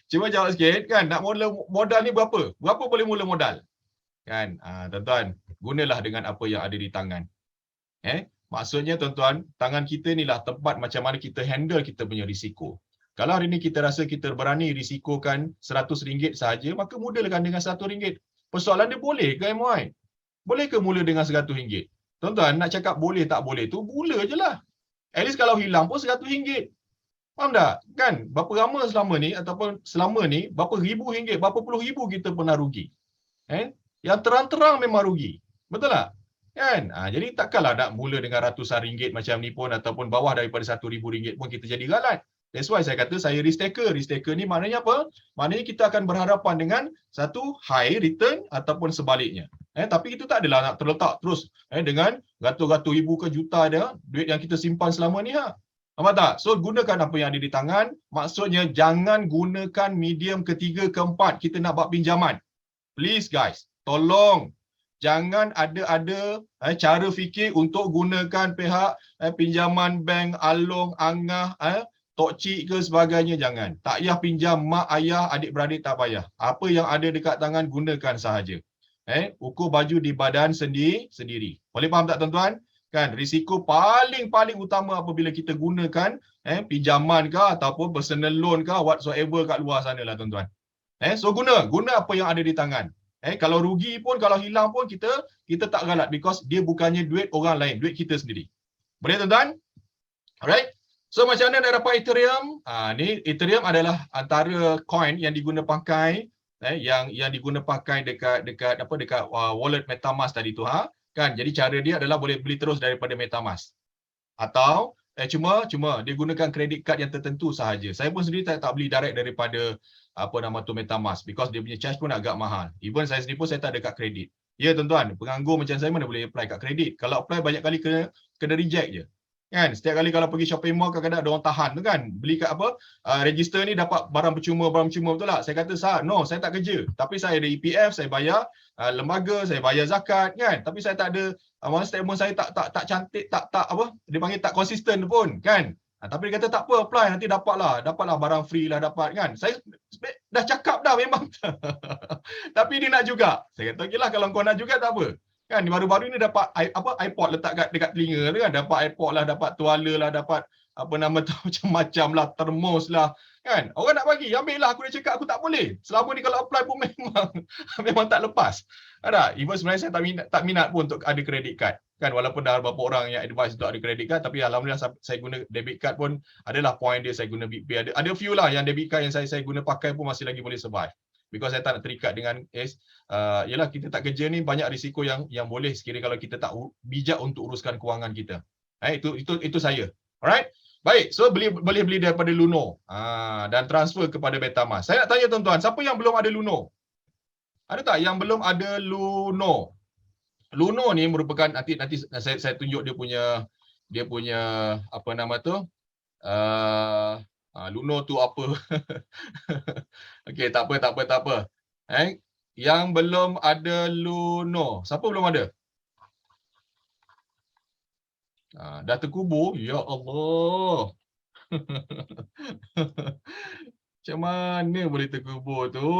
Cuba jawab sikit, kan, nak mula modal ni berapa? Berapa boleh mula modal? Kan? Tuan-tuan, gunalah dengan apa yang ada di tangan. Maksudnya tuan-tuan, tangan kita ni lah tempat macam mana kita handle kita punya risiko. Kalau hari ni kita rasa kita berani risikokan RM100 sahaja, maka mulakan dengan RM100. Persoalan dia, boleh ke MY? Boleh ke mula dengan RM100? Tuan-tuan, nak cakap boleh tak boleh tu, mula je lah. At least kalau hilang pun RM100. Faham tak? Kan? Berapa lama selama ni, berapa ribu ringgit, berapa puluh ribu kita pernah rugi. Yang terang-terang memang rugi. Betul tak? Kan? Jadi takkanlah nak mula dengan ratusan ringgit macam ni pun, ataupun bawah daripada RM1,000 pun kita jadi galat. That's why saya kata saya risk taker. Risk taker ni maknanya apa? Maknanya kita akan berhadapan dengan satu high return ataupun sebaliknya. Tapi itu tak adalah nak terletak terus dengan ratus-ratus ribu ke juta dia duit yang kita simpan selama ni. Nampak tak? So gunakan apa yang ada di tangan. Maksudnya jangan gunakan medium ketiga, keempat. Kita nak buat pinjaman. Please guys, tolong. Jangan ada cara fikir untuk gunakan pihak pinjaman bank, Along, Angah, Tok Cik ke sebagainya, jangan. Tak payah pinjam mak, ayah, adik-beradik, tak payah. Apa yang ada dekat tangan, gunakan sahaja. Ukur baju di badan sendiri. Boleh faham tak tuan-tuan? Kan, risiko paling utama apabila kita gunakan pinjaman ke ataupun personal loan ke whatsoever kat luar sana lah tuan-tuan. So guna apa yang ada di tangan. Kalau rugi pun, kalau hilang pun, kita tak galat, because dia bukannya duit orang lain, duit kita sendiri. Boleh tuan-tuan? Alright. So macam mana nak dapat Ethereum? Ni Ethereum adalah antara coin yang diguna pakai yang diguna pakai dekat wallet MetaMask tadi tu kan. Jadi cara dia adalah boleh beli terus daripada MetaMask. Atau cuma dia gunakan kredit kad yang tertentu sahaja. Saya pun sendiri tak beli direct daripada MetaMask because dia punya charge pun agak mahal. Even saya sendiri pun saya tak ada kad kredit. Ya tuan-tuan, penganggur macam saya mana boleh apply kad kredit. Kalau apply banyak kali kena reject je. Kan, setiap kali kalau pergi shopping mall kadang-kadang ada orang tahan tu kan. Beli kat register ni dapat barang percuma betul tak? Saya kata no, saya tak kerja. Tapi saya ada EPF, saya bayar lembaga, saya bayar zakat kan. Tapi saya tak ada statement saya tak cantik, tak dia panggil tak konsisten pun kan. Tapi dia kata tak apa, apply nanti dapatlah barang free lah dapat kan. Saya dah cakap dah memang. Tapi dia nak juga. Saya kata okeylah, kalau kau nak juga tak apa. Kan baru-baru ni dapat iPod letak dekat telinga tu kan, dapat iPod lah, dapat tuala lah, dapat macam-macam lah, termos lah kan. Orang nak bagi, ambil lah. Aku dah cakap aku tak boleh. Selama ni kalau apply pun memang tak lepas. Ada. Even sebenarnya saya tak minat pun untuk ada credit card kan, walaupun dah beberapa orang yang advise untuk ada credit card, tapi alhamdulillah saya guna debit card pun adalah point dia. Saya guna BigPay, ada few lah yang debit card yang saya guna pakai pun masih lagi boleh survive. Because saya tak nak terikat dengan yalah, kita tak kerja ni banyak risiko yang boleh sekiranya kalau kita tak bijak untuk uruskan kewangan kita. Itu saya. Alright. Baik, so boleh beli daripada Luno dan transfer kepada MetaMask. Saya nak tanya tuan-tuan, siapa yang belum ada Luno? Ada tak yang belum ada Luno? Luno ni merupakan nanti saya tunjuk dia punya apa nama tu? Luno tu apa? Okey, tak apa. Yang belum ada Luno. Siapa belum ada? Dah terkubur? Ya Allah. Macam mana boleh terkubur tu?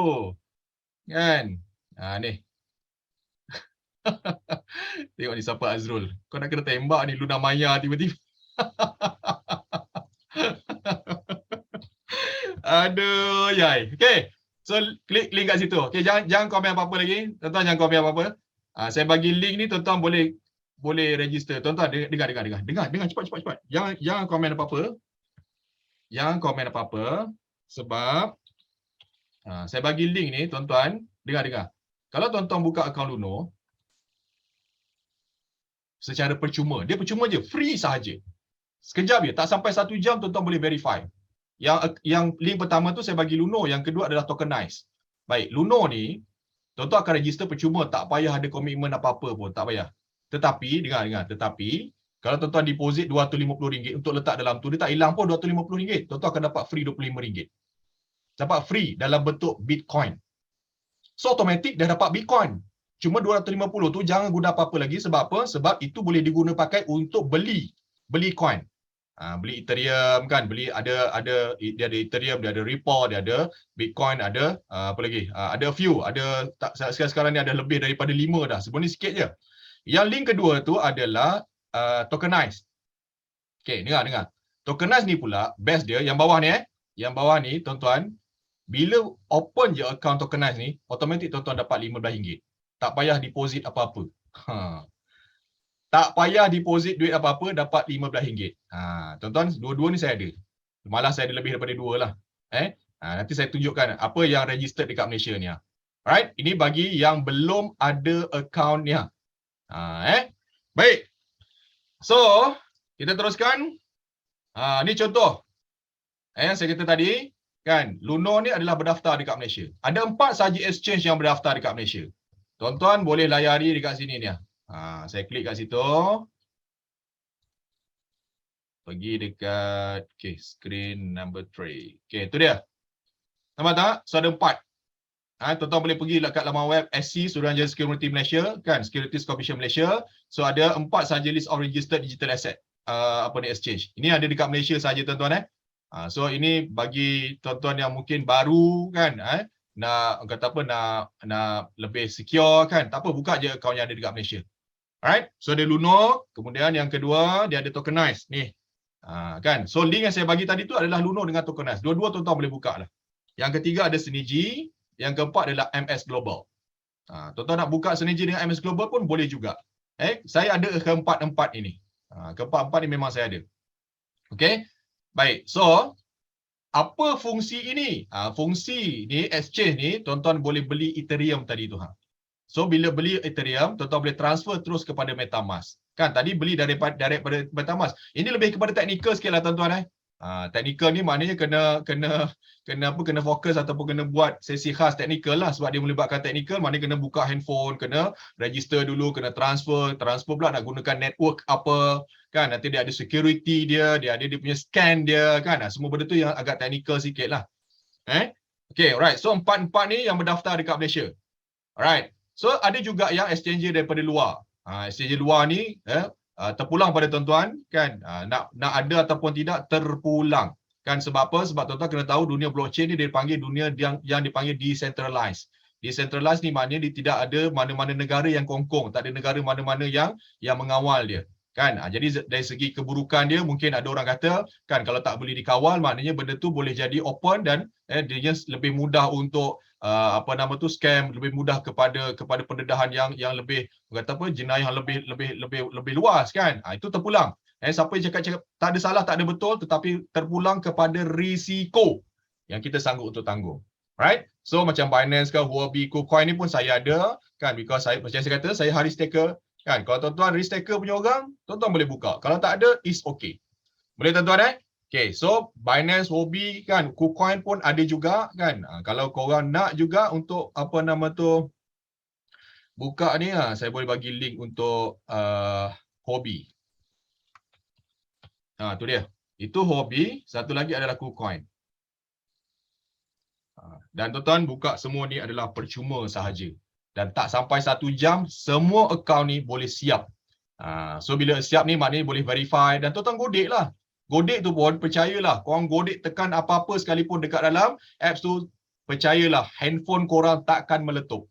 Kan? Ni. Tengok ni siapa Azrul. Kau nak kena tembak ni Luna Maya tiba-tiba. Aduh, yai. Okay. So, klik link kat situ. Okay, jangan komen apa-apa lagi. Tuan-tuan jangan komen apa-apa. Saya bagi link ni, tuan-tuan boleh register. Tuan-tuan, dengar. Cepat. Jangan komen apa-apa. Jangan komen apa-apa. Sebab, saya bagi link ni, tuan-tuan, dengar. Kalau tuan-tuan buka akaun Luno, secara percuma. Dia percuma je. Free sahaja. Sekejap je. Tak sampai 1 jam, tuan-tuan boleh verify. Yang link pertama tu saya bagi Luno, yang kedua adalah tokenize. Baik, Luno ni tuan-tuan akan register percuma, tak payah ada komitmen apa-apa pun, tak payah. Tetapi dengar, tetapi kalau tuan-tuan deposit RM250 untuk letak dalam tu, dia tak hilang pun RM250. Tuan-tuan akan dapat free RM25. Dapat free dalam bentuk Bitcoin. So automatic dah dapat Bitcoin. Cuma RM250 tu jangan guna apa-apa lagi. Sebab apa? Sebab itu boleh diguna pakai untuk beli coin. Beli Ethereum kan, dia ada Ethereum, dia ada Ripple, dia ada Bitcoin, ada apa lagi? Ada few, sekarang ni ada lebih daripada 5 dah. Sebelum ni sikit je. Yang link kedua tu adalah tokenize. Okey, dengar. Tokenize ni pula best dia yang bawah ni Yang bawah ni tuan-tuan, bila open je account tokenize ni, automatic tuan-tuan dapat RM15. Tak payah deposit apa-apa. Tak payah deposit duit apa-apa, dapat RM15. Tuan-tuan, dua-dua ni saya ada. Malah saya ada lebih daripada 2 lah. Nanti saya tunjukkan apa yang registered dekat Malaysia ni. Alright, ini bagi yang belum ada account ni. Baik. So, kita teruskan. Ni contoh. Saya kata tadi, kan, Luno ni adalah berdaftar dekat Malaysia. Ada 4 sahaja exchange yang berdaftar dekat Malaysia. Tuan-tuan boleh layari dekat sini ni. Saya klik kat situ. Pergi dekat screen number 3. Itu dia. Nampak tak? So ada 4. Tuan-tuan boleh pergi dekat laman web SC, Suruhanjaya Security Malaysia, kan, Securities Commission Malaysia. So ada 4 sahaja list of registered digital asset exchange. Ini ada dekat Malaysia saja tuan-tuan. So ini bagi tuan-tuan yang mungkin baru kan, nak lebih secure kan, tak apa, buka je akaun yang ada dekat Malaysia. Alright, so ada Luno, kemudian yang kedua dia ada tokenize ni. Kan, so link yang saya bagi tadi tu adalah Luno dengan tokenize. Dua-dua tuan-tuan boleh buka lah. Yang ketiga ada Synergy, yang keempat adalah MS Global. Tuan-tuan nak buka Synergy dengan MS Global pun boleh juga. Saya ada keempat-empat ini. Keempat-empat ni memang saya ada. Okey. Baik, so apa fungsi ini? Fungsi ni exchange ni tuan-tuan boleh beli Ethereum tadi tu. So bila beli Ethereum, tuan-tuan boleh transfer terus kepada MetaMask. Kan tadi beli daripada MetaMask. Ini lebih kepada teknikal sikit lah tuan-tuan. Teknikal ni maknanya kena fokus ataupun kena buat sesi khas teknikal lah, sebab dia melibatkan teknikal, maknanya kena buka handphone, kena register dulu, kena transfer pula nak gunakan network apa, kan, nanti dia ada security dia ada dia punya scan dia, kan, semua benda tu yang agak teknikal sikit lah. Okay, alright. So empat ni yang berdaftar dekat Malaysia. Alright. So ada juga yang exchanger daripada luar. Exchanger luar ni terpulang pada tuan-tuan, kan, nak ada ataupun tidak terpulang. Kan sebab apa? Sebab tuan-tuan kena tahu dunia blockchain ni dia dipanggil dunia yang dipanggil decentralized. Decentralized ni maknanya dia tidak ada mana-mana negara yang kongkong, tak ada negara mana-mana yang mengawal dia. Kan? Jadi dari segi keburukan dia, mungkin ada orang kata, kan, kalau tak boleh dikawal, maknanya benda tu boleh jadi open dan dia lebih mudah untuk scam, lebih mudah kepada pendedahan yang lebih, kata apa, jenayah yang lebih luas, kan. Itu terpulang. Siapa yang cakap tak ada salah, tak ada betul, tetapi terpulang kepada risiko yang kita sanggup untuk tanggung. Right? So macam Binance ke, Huobi, KuCoin ni pun saya ada, kan, because macam saya kata, saya hari staker, kan. Kalau tuan-tuan risk taker punya orang, tuan-tuan boleh buka. Kalau tak ada, is okay. Boleh tuan-tuan Okay, so Binance, Huobi, kan, KuCoin pun ada juga, kan. Kalau korang nak juga untuk buka ni, saya boleh bagi link untuk Huobi. Tu dia. Itu Huobi, satu lagi adalah KuCoin. Dan tuan-tuan buka semua ni adalah percuma sahaja. Dan tak sampai 1 jam, semua akaun ni boleh siap. So bila siap ni maknanya boleh verify dan tuan-tuan godek lah. Godek tu pun percayalah, korang godek tekan apa-apa sekalipun dekat dalam apps tu, percayalah handphone korang takkan meletup.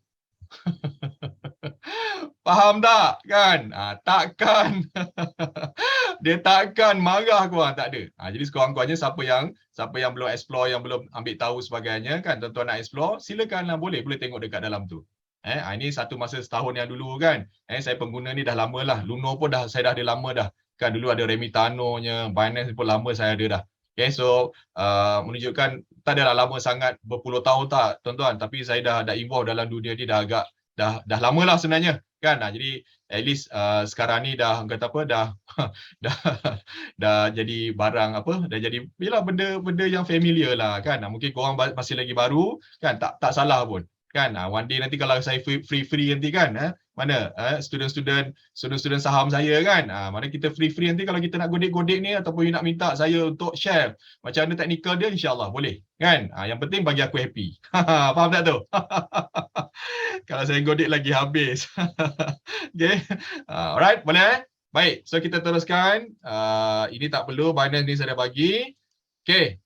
Faham tak? Kan? Takkan. Dia takkan marah korang, tak ada. Jadi sekurang-kurangnya siapa yang belum explore, yang belum ambil tahu sebagainya, kan, tuan-tuan nak explore, silakanlah, boleh tengok dekat dalam tu. Ini satu masa setahun yang dulu, kan. Saya pengguna ni dah lama lah. Luno pun saya dah ada lama dah. Kan dulu ada Remitano-nya, Binance pun lama saya ada dah. Okay, so menunjukkan tak adalah lama sangat, berpuluh tahun tak, tuan-tuan. Tapi saya dah involve dalam dunia ni dah agak dah lama lah sebenarnya, kan. Jadi at least sekarang ni dah kata apa, dah jadi barang apa, dah jadi bila benda yang familiar lah, kan. Mungkin korang masih lagi baru, kan, tak salah pun, kan. One day nanti kalau saya free nanti, kan, mana student saham saya, kan, mana kita free nanti kalau kita nak godek ni, ataupun nak minta saya untuk share macam mana teknikal dia, insya-Allah boleh, kan. Yang penting bagi aku happy. Faham tak tu? Kalau saya godek lagi habis. Okay. Alright, boleh? Baik, so kita teruskan. Ini tak perlu, Binance ni saya dah bagi. Okay.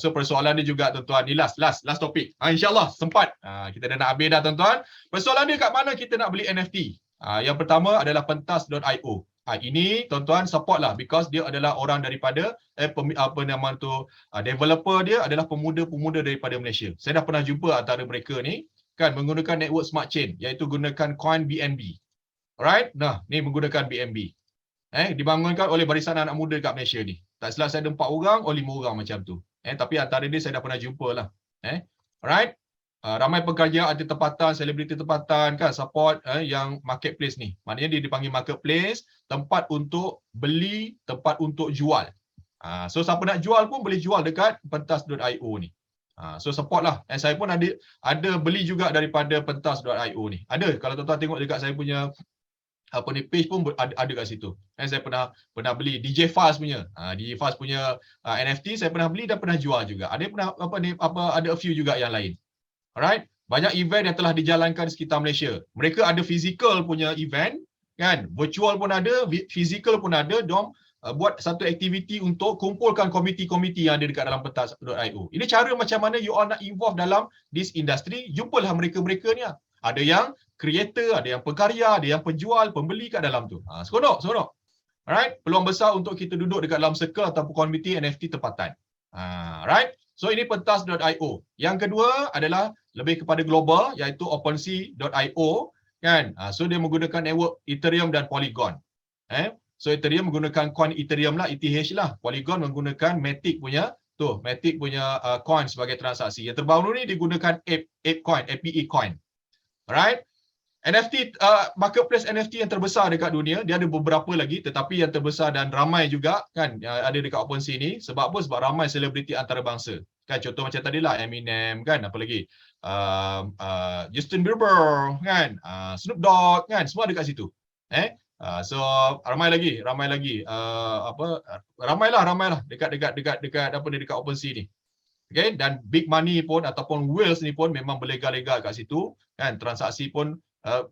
So persoalan dia juga, tuan-tuan, ni last topik. InsyaAllah sempat. Kita dah nak habis dah, tuan-tuan. Persoalan dia kat mana kita nak beli NFT? Yang pertama adalah pentas.io. Ini tuan-tuan support lah, because dia adalah orang daripada developer dia adalah pemuda-pemuda daripada Malaysia. Saya dah pernah jumpa antara mereka ni, kan, menggunakan network smart chain, iaitu gunakan coin BNB. Alright? Nah, ni menggunakan BNB. Dibangunkan oleh barisan anak muda kat Malaysia ni. Tak silap saya ada 4 orang atau 5 orang macam tu. Tapi antara dia saya dah pernah jumpa lah. Alright? Ramai pekerja ada tempatan, selebriti tempatan, kan, support yang marketplace ni. Maknanya dia dipanggil marketplace, tempat untuk beli, tempat untuk jual. So siapa nak jual pun boleh jual dekat pentas.io ni. So support lah. Saya pun ada beli juga daripada pentas.io ni. Ada, kalau tuan-tuan tengok dekat saya punya page pun ada kat situ. Saya pernah beli DJ Fast punya. DJ Fast punya NFT saya pernah beli dan pernah jual juga. Ada ada a few juga yang lain. Alright? Banyak event yang telah dijalankan sekitar Malaysia. Mereka ada physical punya event, kan? Virtual pun ada, physical pun ada. Diorang buat satu aktiviti untuk kumpulkan komiti-komiti yang ada dekat dalam pentas.io. Ini cara macam mana you all nak involve dalam this industry. Jumpalah mereka-mereka ni. Ada yang creator, ada yang pekarya, ada yang penjual, pembeli kat dalam tu. Seronok. Alright? Peluang besar untuk kita duduk dekat dalam circle ataupun komiti NFT tempatan. Right? So ini pentas.io. Yang kedua adalah lebih kepada global, iaitu OpenSea.io, kan. So dia menggunakan network Ethereum dan Polygon. So Ethereum menggunakan coin Ethereum lah, ETH lah. Polygon menggunakan Matic punya tu Matic punya coin sebagai transaksi. Yang terbaru ni digunakan Ape coin, APE coin. Alright. NFT, marketplace NFT yang terbesar dekat dunia, dia ada beberapa lagi, tetapi yang terbesar dan ramai juga kan ada dekat OpenSea ni. Sebab apa? Sebab ramai selebriti antarabangsa. Kan contoh macam tadi lah Eminem kan, apa lagi? Justin Bieber kan, Snoop Dogg kan, semua dekat situ. So ramai lagi ramailah dekat OpenSea ni. Okay, dan big money pun ataupun whales ni pun memang berlega-lega kat situ kan, transaksi pun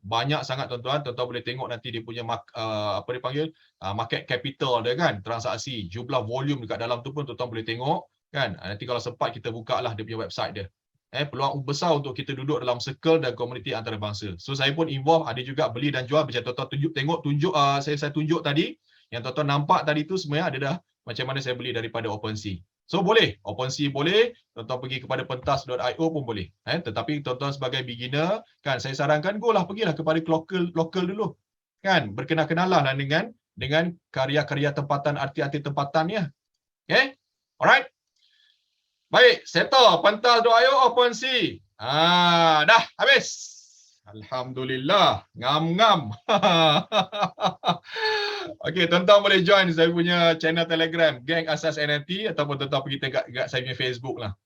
banyak sangat tuan-tuan boleh tengok nanti dia punya market capital dia kan, transaksi, jumlah volume dekat dalam tu pun tuan-tuan boleh tengok kan. Nanti kalau sempat kita buka lah dia punya website dia. Peluang besar untuk kita duduk dalam circle dan komuniti antarabangsa. So saya pun involve, ada juga beli dan jual macam tuan-tuan tunjuk saya tunjuk tadi, yang tuan-tuan nampak tadi tu sebenarnya ada dah macam mana saya beli daripada OpenSea. So boleh, OpenSea boleh, tuan-tuan pergi kepada pentas.io pun boleh. Tetapi tuan-tuan sebagai beginner, kan saya sarankan pergilah kepada lokal dulu. Kan, berkenal-kenalah dengan karya-karya tempatan, arti-arti tempatan ya. Okay? Alright. Baik, settle pentas.io OpenSea. Dah habis. Alhamdulillah, ngam-ngam. Okey, tuan-tuan boleh join saya punya channel Telegram, Geng Asas NFT, ataupun tuan-tuan pergi dekat saya punya Facebook lah.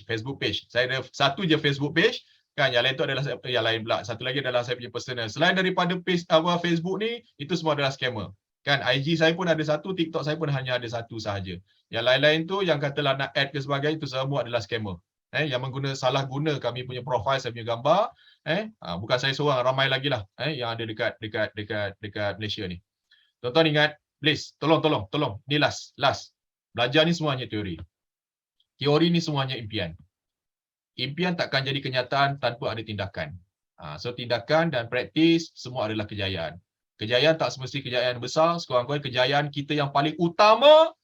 Facebook page. Saya ada satu je Facebook page, kan, yang lain tu adalah yang lain pula. Satu lagi adalah saya punya personal. Selain daripada page Facebook ni, itu semua adalah scammer. Kan, IG saya pun ada satu, TikTok saya pun hanya ada satu sahaja. Yang lain-lain tu yang katalah nak add ke sebagainya, itu semua adalah scammer. Yang salah guna kami punya profile, saya punya gambar. Bukan saya seorang, ramai lagi lah yang ada dekat Malaysia ni. Tuan-tuan ingat, please, tolong. Ni last. Belajar ni semuanya teori. Teori ni semuanya impian. Impian takkan jadi kenyataan tanpa ada tindakan. So tindakan dan praktis semua adalah kejayaan. Kejayaan tak semesti kejayaan besar, sekurang-kurangnya kejayaan kita yang paling utama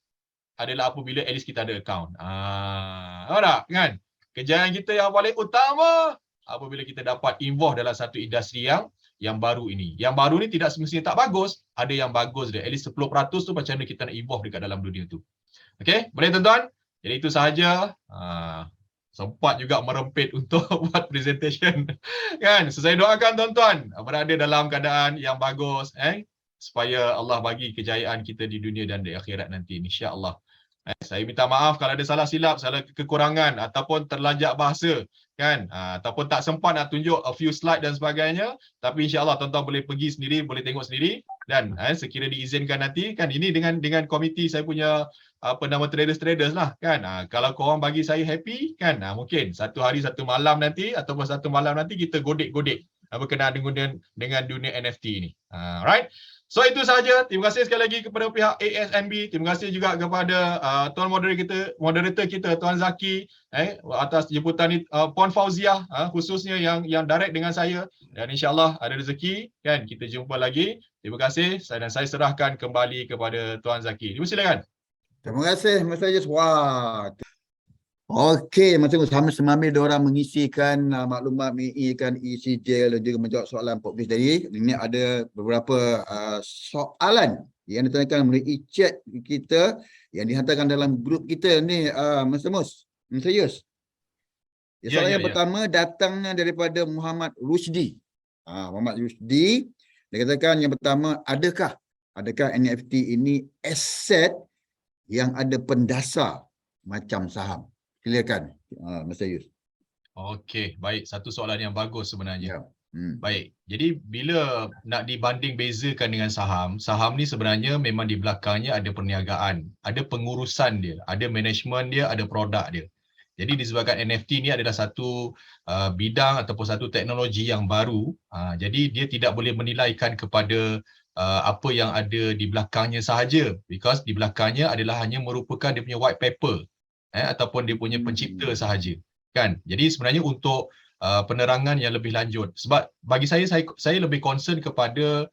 adalah apabila at least kita ada account. Tahu tak kan? Kejayaan kita yang paling utama apabila kita dapat involve dalam satu industri yang baru ini. Yang baru ni tidak semestinya tak bagus, ada yang bagus dia. At least 10% tu macam mana kita nak involve dekat dalam dunia tu. Okey, boleh tuan-tuan? Jadi itu sahaja. Sempat juga merempit untuk buat presentation. Kan? So saya doakan tuan-tuan berada dalam keadaan yang bagus supaya Allah bagi kejayaan kita di dunia dan di akhirat nanti, insya-Allah. Saya minta maaf kalau ada salah silap, salah kekurangan ataupun terlajak bahasa kan, ataupun tak sempat nak tunjuk a few slide dan sebagainya, tapi insya-Allah tuan-tuan boleh pergi sendiri, boleh tengok sendiri dan sekiranya diizinkan nanti kan, ini dengan komiti saya punya traders lah kan. Kalau korang bagi saya happy kan, mungkin satu hari satu malam nanti ataupun satu malam nanti kita godek-godek berkenaan dengan dunia NFT ni. Right? So itu sahaja. Terima kasih sekali lagi kepada pihak ASNB. Terima kasih juga kepada tuan moderator kita Tuan Zaki atas jemputan ni, Puan Fauziah khususnya yang direct dengan saya, dan insya-Allah ada rezeki kan kita jumpa lagi. Terima kasih dan saya serahkan kembali kepada Tuan Zaki. Silakan. Terima kasih Mas Ajis. Wah. Okey, macam sama semambil diorang mengisikan maklumat, mengikan ECJ dan juga menjawab soalan podcast tadi. Ini ada beberapa soalan yang ditanyakan melalui chat kita yang dihantarkan dalam grup kita ni, Mas Yus. Soalan yang pertama datangnya daripada Muhammad Rusdi. Muhammad Rusdi, dia katakan yang pertama, adakah NFT ini aset yang ada pendasar macam saham? Silakan, Mr. Yus. Okey, baik. Satu soalan yang bagus sebenarnya. Ya. Baik. Jadi bila nak dibanding bezakan dengan saham, saham ni sebenarnya memang di belakangnya ada perniagaan, ada pengurusan dia, ada management dia, ada produk dia. Jadi disebabkan NFT ni adalah satu bidang ataupun satu teknologi yang baru, jadi dia tidak boleh menilaikan kepada apa yang ada di belakangnya sahaja, because di belakangnya adalah hanya merupakan dia punya white paper ataupun dia punya pencipta sahaja kan. Jadi sebenarnya untuk penerangan yang lebih lanjut, sebab bagi saya lebih concern kepada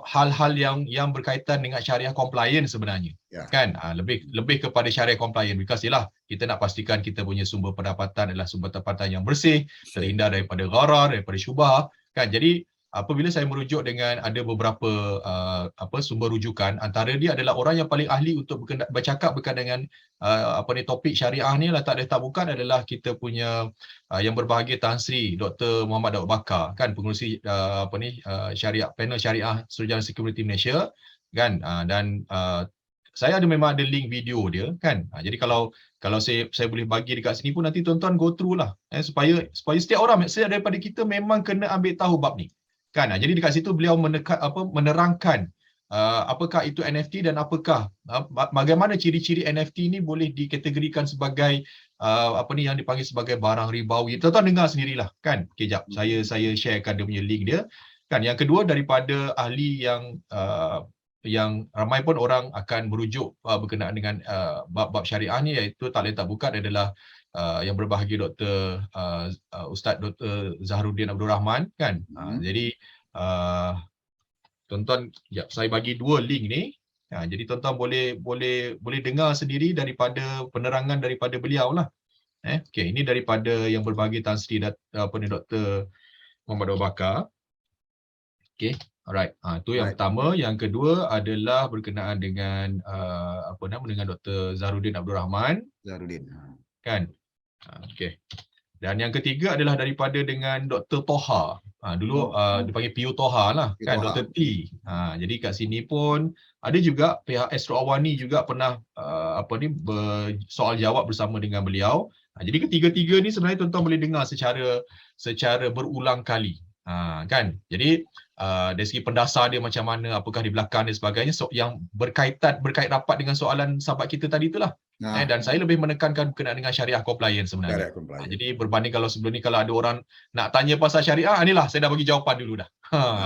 hal-hal yang berkaitan dengan syariah compliance sebenarnya, kan, lebih kepada syariah compliance, because ialah kita nak pastikan kita punya sumber pendapatan adalah sumber pendapatan yang bersih, terhindar daripada gharar, daripada syubhah kan. Jadi apabila saya merujuk dengan ada beberapa sumber rujukan, antara dia adalah orang yang paling ahli untuk bercakap berkaitan dengan topik syariah ni lah tak bukan adalah kita punya yang berbahagia Tan Sri Dr. Muhammad Daud Bakar, kan, pengerusi syariah, panel syariah Suruhanjaya Security Malaysia, kan. Dan saya memang ada link video dia, kan. Jadi kalau saya boleh bagi dekat sini pun, nanti tuan-tuan go through lah, supaya setiap orang, setiap daripada kita memang kena ambil tahu bab ni, kan. Jadi dekat situ beliau menerangkan apakah itu NFT dan apakah bagaimana ciri-ciri NFT ni boleh dikategorikan sebagai yang dipanggil sebagai barang ribawi. Tuan-tuan dengar sendirilah, kan. Okey, jap, saya sharekan dia punya link dia, kan. Yang kedua, daripada ahli yang ramai pun orang akan merujuk berkenaan dengan bab-bab syariah ni, iaitu tak lain tak bukan adalah yang berbahagia Dr. Ustaz Dr. Zaharuddin Abdul Rahman, kan. Jadi tuan-tuan, saya bagi dua link ni. Jadi tuan-tuan boleh dengar sendiri daripada penerangan daripada beliau lah. Okey, ini daripada yang berbahagia Tan Sri Dr. Muhammad Daud Bakar. Okey. Alright, itu yang pertama. Yang kedua adalah berkenaan dengan dengan Dr. Zaharuddin Abdul Rahman. Zaharuddin. Kan? Okey. Dan yang ketiga adalah daripada dengan Dr. Toha. Dulu dipanggil P.U. Toha lah, kan, Dr. T. Jadi kat sini pun ada juga pihak Astro Awani juga pernah bersoal jawab bersama dengan beliau. Jadi ketiga-tiga ni sebenarnya tuan-tuan boleh dengar secara berulang kali. Kan. Jadi dari segi pendasar dia macam mana, apakah di belakang dia sebagainya, yang berkait rapat dengan soalan sahabat kita tadi itulah. Dan saya lebih menekankan berkenaan dengan syariah compliance sebenarnya. Jadi berbanding kalau sebelum ni kalau ada orang nak tanya pasal syariah, inilah saya dah bagi jawapan dulu dah.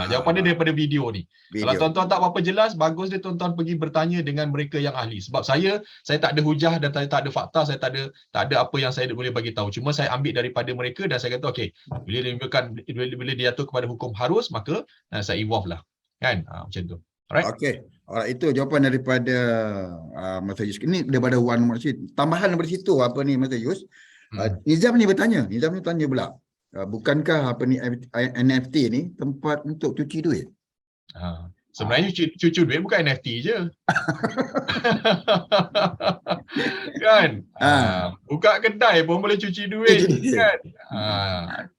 Jawapan dia daripada video ni. Kalau tuan-tuan tak apa-apa jelas, bagus dia tuan-tuan pergi bertanya dengan mereka yang ahli. Sebab saya tak ada hujah dan tak ada fakta, saya tak ada apa yang saya boleh bagi tahu. Cuma saya ambil daripada mereka dan saya kata okey, bila dia jatuh kepada hukum harus, maka saya involve lah, kan. Macam tu. Alright. Okey. Alright, itu jawapan daripada Mas Yus. Ini daripada Wan Masjid. Tambahan daripada situ Mas Yus. Nizam ni bertanya, pula, bukankah NFT ni tempat untuk cuci duit? Sebenarnya cuci duit bukan NFT je. Kan? Buka kedai pun boleh cuci duit, kan?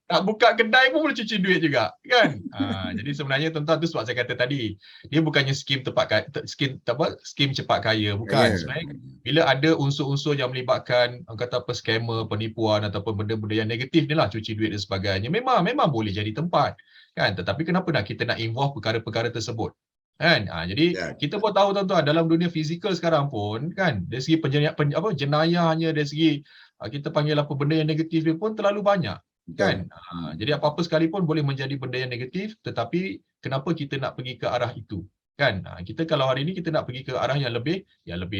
Tak buka kedai pun boleh cuci duit juga, kan? Jadi sebenarnya tuan-tuan, tu sebab saya kata tadi, dia bukannya skim cepat kaya, bukan. Sebenarnya bila ada unsur-unsur yang melibatkan scammer, penipuan ataupun benda-benda yang negatif ni lah, cuci duit dan sebagainya, memang boleh jadi tempat, kan. Tetapi kenapa kita nak involve perkara-perkara tersebut, kan. Jadi kita pun tahu tuan-tuan, dalam dunia fizikal sekarang pun, kan, dari segi jenayahnya, dari segi kita panggil apa, benda yang negatif dia pun terlalu banyak, kan. Jadi apa-apa sekalipun boleh menjadi benda yang negatif, tetapi kenapa kita nak pergi ke arah itu, kan. Kita kalau hari ini kita nak pergi ke arah yang lebih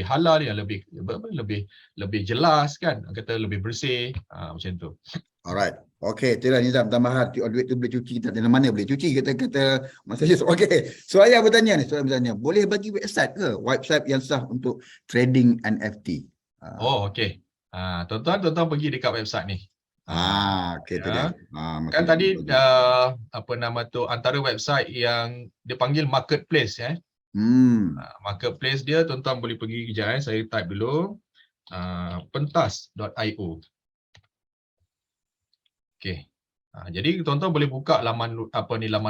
halal, yang lebih jelas, kan, kata lebih bersih, macam tu. Alright. Okey, itulah Nizam tambahan. Duit tu boleh cuci, kita dari mana boleh cuci, kata Mas Yus. Okey, soalan bertanya, boleh bagi website ke? Website yang sah untuk trading NFT. Okey. Tuan-tuan pergi dekat website ni. Okey, tu dia. Kan tadi antara website yang dia panggil marketplace, marketplace dia tuan-tuan boleh pergi kejap, saya type dulu. Pentas.io. Okey. Jadi tuan-tuan boleh buka laman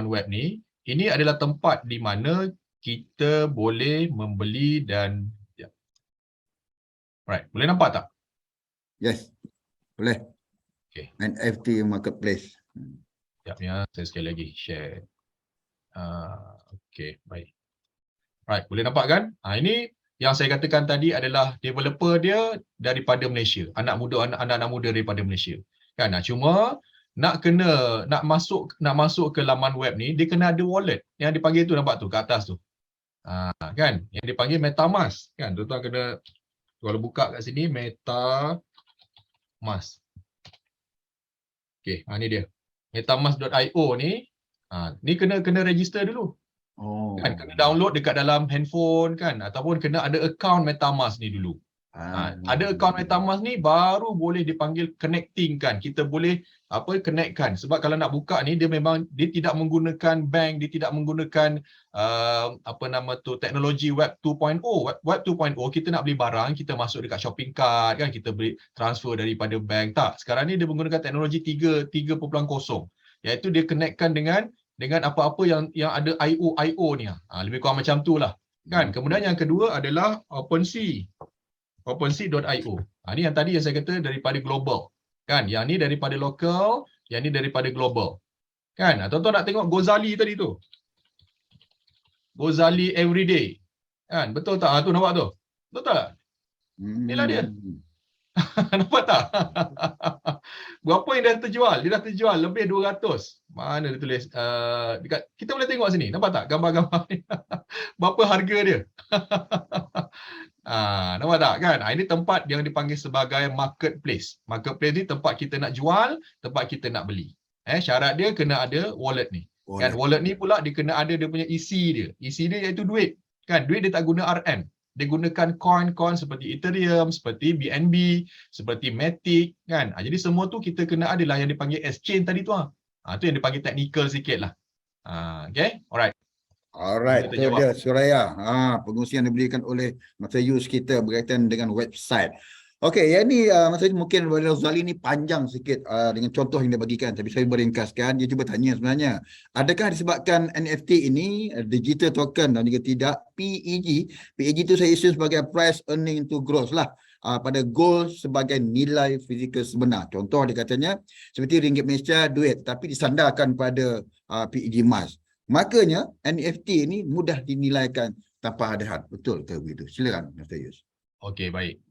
web ni. Ini adalah tempat di mana kita boleh membeli dan right, boleh nampak tak? Yes. Boleh. Okey. NFT marketplace. Ya, saya sekali lagi share. Okey, baik. Right, boleh nampak kan? Ini yang saya katakan tadi adalah developer dia daripada Malaysia, anak muda daripada Malaysia. Kan? Cuma nak masuk ke laman web ni, dia kena ada wallet yang dipanggil tu, nampak tu kat atas tu. Kan? Yang dipanggil MetaMask, kan? Tuan-tuan kena, kalau buka kat sini MetaMask. Okey, ni dia. MetaMask.io ni, ni kena register dulu. Kan, kena download dekat dalam handphone, kan, ataupun kena ada account MetaMask ni dulu. Ada akaun MetaMask ni baru boleh dipanggil connecting kan. Kita boleh connectkan. Sebab kalau nak buka ni dia memang dia tidak menggunakan bank, dia tidak menggunakan teknologi web 2.0. Web 2.0 kita nak beli barang, kita masuk dekat shopping cart kan, kita beli transfer daripada bank. Tak, sekarang ni dia menggunakan teknologi 3.0 iaitu dia connectkan dengan apa-apa yang ada IO ni. Lebih kurang macam tu lah. Kan? Kemudian yang kedua adalah OpenSea.io. Ni yang tadi yang saya kata daripada global. Kan? Yang ni daripada lokal, yang ni daripada global. Kan? Tuan-tuan nak tengok Gozali tadi tu. Gozali Everyday. Kan? Betul tak? Tu nampak tu. Betul tak? Inilah dia. Nampak tak? Berapa yang dah terjual? Dia dah terjual lebih 200. Mana dia tulis? Dekat, kita boleh tengok sini. Nampak tak gambar-gambar ni? Berapa harga dia? Nampak tak kan? Ini tempat yang dipanggil sebagai marketplace. Marketplace ni tempat kita nak jual, tempat kita nak beli. Syarat dia kena ada wallet ni. Kan? Wallet ni pula dia kena ada dia punya isi dia. Isi dia iaitu duit. Kan? Duit dia tak guna RM. Dia gunakan coin seperti Ethereum, seperti BNB, seperti Matic, kan? Jadi semua tu kita kena adalah yang dipanggil exchange tadi tu. Tu yang dipanggil technical sikit lah. Okay, alright. Alright, itu dia Suraya. Pengusian yang diberikan oleh Masa Yus kita berkaitan dengan website. Okey, yang ni Masa Yus mungkin Rozali ni panjang sikit dengan contoh yang dia bagikan, tapi saya beringkaskan. Dia cuba tanya sebenarnya, adakah disebabkan NFT ini digital token dan juga tidak PEG itu saya isu sebagai price earning to gross lah. Pada goal sebagai nilai fizikal sebenar. Contoh dia katanya seperti ringgit Malaysia duit tapi disandarkan pada PEG emas. Makanya NFT ini mudah dinilaikan tanpa ada had. Betul ke begitu? Silakan Mr. Yus. Okey, baik.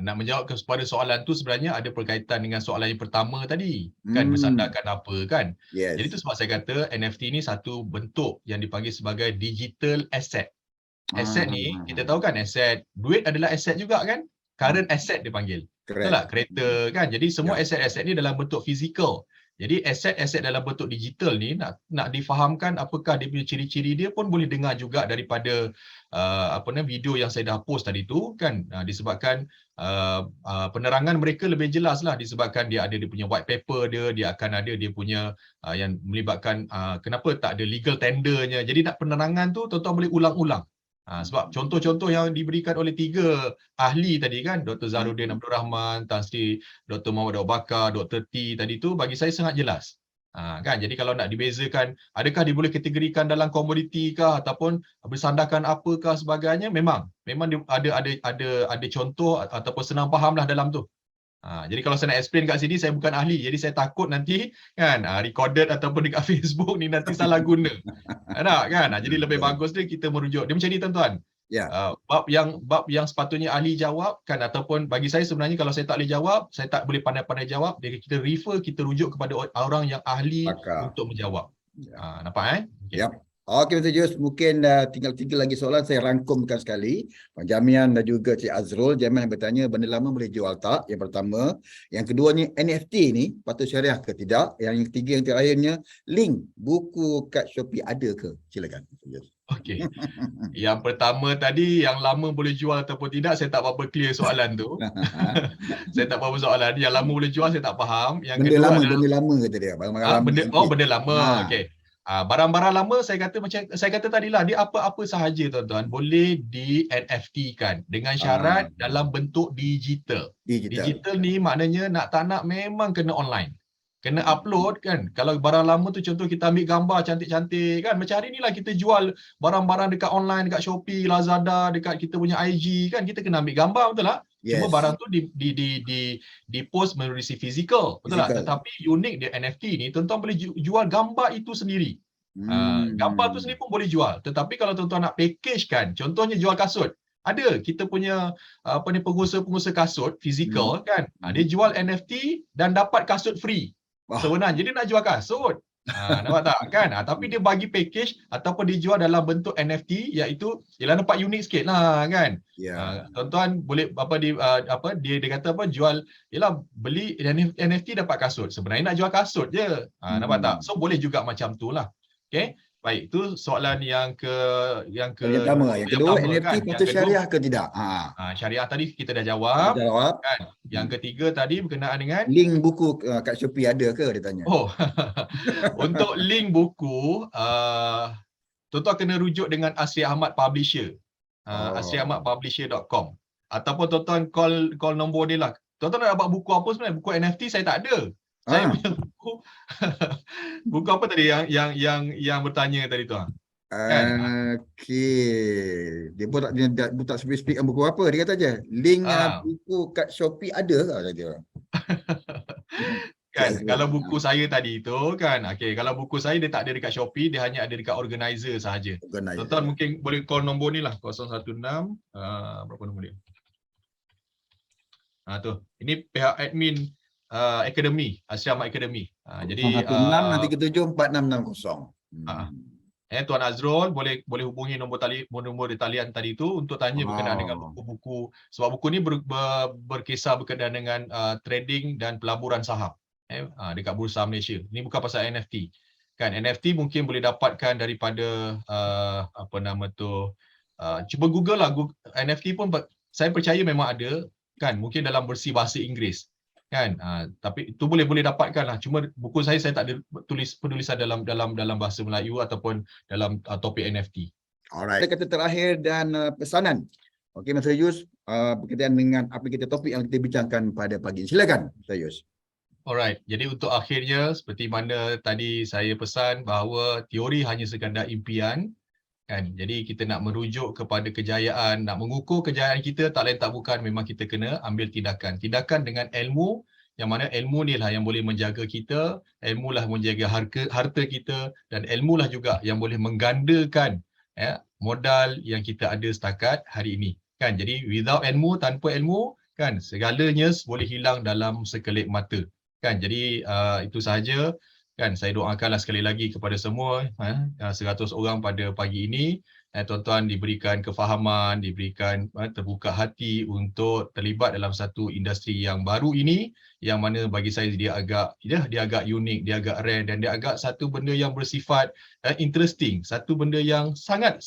Nak menjawab kepada soalan tu sebenarnya ada berkaitan dengan soalan yang pertama tadi. Kan bersandarkan apa kan? Yes. Jadi tu sebab saya kata NFT ni satu bentuk yang dipanggil sebagai digital asset. Asset ni kita tahu kan aset, duit adalah aset juga kan? Current asset dipanggil. Betul tak? Kereta kan? Jadi semua aset-aset ni dalam bentuk fizikal. Jadi aset-aset dalam bentuk digital ni nak difahamkan apakah dia punya ciri-ciri dia pun boleh dengar juga daripada video yang saya dah post tadi tu kan, disebabkan penerangan mereka lebih jelas lah, disebabkan dia ada dia punya white paper dia akan ada dia punya yang melibatkan kenapa tak ada legal tendernya. Jadi nak penerangan tu tuan-tuan boleh ulang-ulang. Sebab contoh-contoh yang diberikan oleh 3 ahli tadi kan, Dr. Zahrudin Abdul Rahman, Tan Sri Dr. Muhammad Daud Bakar, Dr. T tadi tu bagi saya sangat jelas. Kan, jadi kalau nak dibezakan adakah dia boleh kategorikan dalam komoditi kah ataupun bersandarkan apakah sebagainya, memang dia ada contoh ataupun senang fahamlah dalam tu. Jadi kalau saya nak explain kat sini saya bukan ahli, jadi saya takut nanti kan recorded ataupun dekat Facebook ni nanti salah guna. Tak kan? Jadi lebih bagus dia kita merujuk. Dia macam ni tuan-tuan. Bab yang sepatutnya ahli jawab kan, ataupun bagi saya sebenarnya kalau saya tak boleh jawab, saya tak boleh pandai-pandai jawab, kita refer, kita rujuk kepada orang yang ahli untuk menjawab. Nampak Okay. Okey, Mr. Jus, mungkin tinggal 3 lagi soalan saya rangkumkan sekali. Pak Jamian dan juga Cik Azrul. Jamian yang bertanya, benda lama boleh jual tak? Yang pertama. Yang keduanya, NFT ni patut syariah ke tidak? Yang ketiga, yang terakhirnya, link buku kat Shopee ada ke? Silakan, Mr. Jus. Okey. Yang pertama tadi, yang lama boleh jual ataupun tidak, saya tak apa clear soalan tu. Saya tak apa soalan. Yang lama boleh jual, saya tak faham. Yang benda kedua lama, adalah, benda lama kata dia. Barang-barang lama. Benda lama. Okey. Barang-barang lama saya kata tadilah, dia apa-apa sahaja tuan-tuan boleh di NFT kan dengan syarat dalam bentuk digital. Digital ni maknanya nak tak nak memang kena online. Kena upload kan. Kalau barang lama tu contoh kita ambil gambar cantik-cantik kan. Macam hari ni lah kita jual barang-barang dekat online, dekat Shopee, Lazada, dekat kita punya IG kan. Kita kena ambil gambar, betul tak? Yes. Cuma barang tu di post melalui physical, betul tak? Tetapi unik dia NFT ni, tuan-tuan boleh jual gambar itu sendiri. Gambar tu sendiri pun boleh jual. Tetapi kalau tuan-tuan nak package kan, contohnya jual kasut. Ada kita punya pengusaha-pengusaha kasut physical kan. Dia jual NFT dan dapat kasut free. Sebenarnya jadi nak jual kasut. Nampak tak kan? Tapi dia bagi package ataupun dia jual dalam bentuk NFT, iaitu ialah nampak unik sikit lah kan. Tuan-tuan boleh dia kata jual ialah beli NFT dapat kasut. Sebenarnya nak jual kasut je. Nampak tak? So boleh juga macam tu lah. Okay? Baik, itu soalan yang Yang pertama, yang kedua pertama, NFT kan. patut Yang kedua, syariah ke tidak? syariah tadi kita dah Kita jawab, jawab. kan. Yang ketiga tadi berkenaan dengan Link buku kat Shopee ada ke, dia tanya. oh untuk link buku, tuan-tuan kena rujuk dengan Asri Ahmad Publisher. asriahmadpublisher.com ataupun tuan-tuan call nombor dia lah. Tuan-tuan nak dapat buku apa sebenarnya? Buku NFT saya tak ada. Saya punya buku buku apa tadi yang bertanya tadi tu? Kan? Okey. Dia tak spesifikkan buku apa. Dia kata je, link buku kat Shopee ada ke, kata. Kan, kalau buku saya tadi tu kan, okey, kalau buku saya dia tak ada dekat Shopee, dia hanya ada dekat organizer sahaja. Tuan-tuan mungkin boleh call nombor ni lah, 016 berapa nombor dia? Tu. Ini pihak admin Academy, Asri Ahmad Academy. Jadi 16 Tuan Azrul boleh hubungi nombor di talian tadi tu untuk tanya berkenaan dengan buku-buku, sebab buku ni berkisar berkenaan dengan trading dan pelaburan saham dekat Bursa Malaysia. Ni bukan pasal NFT. Kan NFT mungkin boleh dapatkan daripada cuba Google lah. NFT pun saya percaya memang ada, kan, mungkin dalam versi bahasa Inggeris. Kan, tapi itu boleh dapatkan lah. Cuma buku saya tak ada penulisan dalam bahasa Melayu ataupun dalam topik NFT. Alright. Kata terakhir dan pesanan. Okey, Mas Yus, berkaitan dengan apa kita topik yang kita bincangkan pada pagi ini. Silakan, Mas Yus. Alright, jadi untuk akhirnya seperti mana tadi saya pesan bahawa teori hanya sekadar impian, kan. Jadi kita nak merujuk kepada kejayaan, nak mengukur kejayaan kita, tak lain tak bukan memang kita kena ambil tindakan. Tindakan dengan ilmu, yang mana ilmu ni lah yang boleh menjaga kita, ilmu lah menjaga harta kita, dan ilmu lah juga yang boleh menggandakan modal yang kita ada setakat hari ini. Kan, jadi without ilmu, tanpa ilmu, kan, segalanya boleh hilang dalam sekelip mata. Kan, jadi itu sahaja. Kan, saya doakanlah sekali lagi kepada semua 100 orang pada pagi ini, tuan-tuan diberikan kefahaman, diberikan terbuka hati untuk terlibat dalam satu industri yang baru ini, yang mana bagi saya dia agak unik, dia agak rare, dan dia agak satu benda yang bersifat interesting, satu benda yang sangat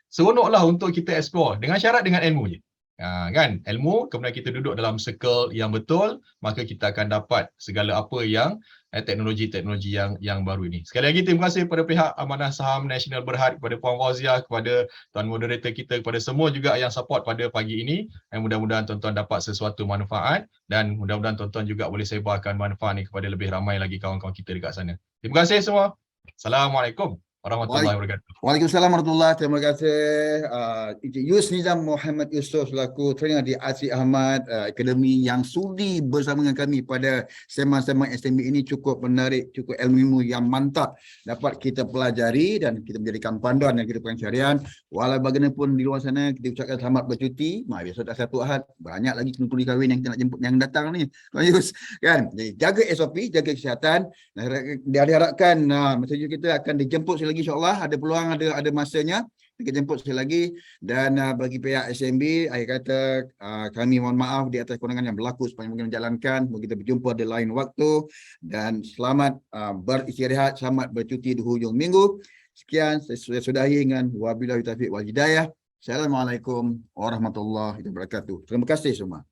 seronoklah untuk kita explore, dengan syarat dengan ilmu je. Kan, ilmu, kemudian kita duduk dalam circle yang betul, maka kita akan dapat segala apa yang teknologi-teknologi yang baru ini. Sekali lagi terima kasih kepada pihak Amanah Saham Nasional Berhad, kepada Puan Fauziah, kepada tuan moderator kita, kepada semua juga yang support pada pagi ini. Dan mudah-mudahan tuan-tuan dapat sesuatu manfaat, dan mudah-mudahan tuan-tuan juga boleh sebarkan manfaat ini kepada lebih ramai lagi kawan-kawan kita dekat sana. Terima kasih semua. Assalamualaikum warahmatullahi wabarakatuh. Waalaikumsalam warahmatullahi. Terima kasih Encik Yus Nizam Muhammad Yusof selaku trainer di Asri Ahmad Academy yang sudi bersama dengan kami pada sembang-sembang SME ini. Cukup menarik, cukup ilmu yang mantap dapat kita pelajari dan kita menjadikan panduan dan kehidupan syariah. Walau bagaimanapun di luar sana, kita ucapkan selamat bercuti. Biasa dah satu Ahad, banyak lagi tuli kahwin yang kita nak jemput yang datang ni. Yus, kan? Jadi jaga SOP, jaga kesihatan. Dia diharapkan masa kita akan dijemput lagi, insyaAllah ada peluang, ada masanya kita jemput sekali lagi. Dan bagi pihak SMB, saya kata kami mohon maaf di atas kecurangan yang berlaku sepanjang mungkin menjalankan. Kita berjumpa di lain waktu, dan selamat beristirahat, selamat bercuti di hujung minggu. Sekian, saya sudahi dengan wabillahi taufiq wal hidayah. Assalamualaikum warahmatullahi wabarakatuh. Terima kasih semua.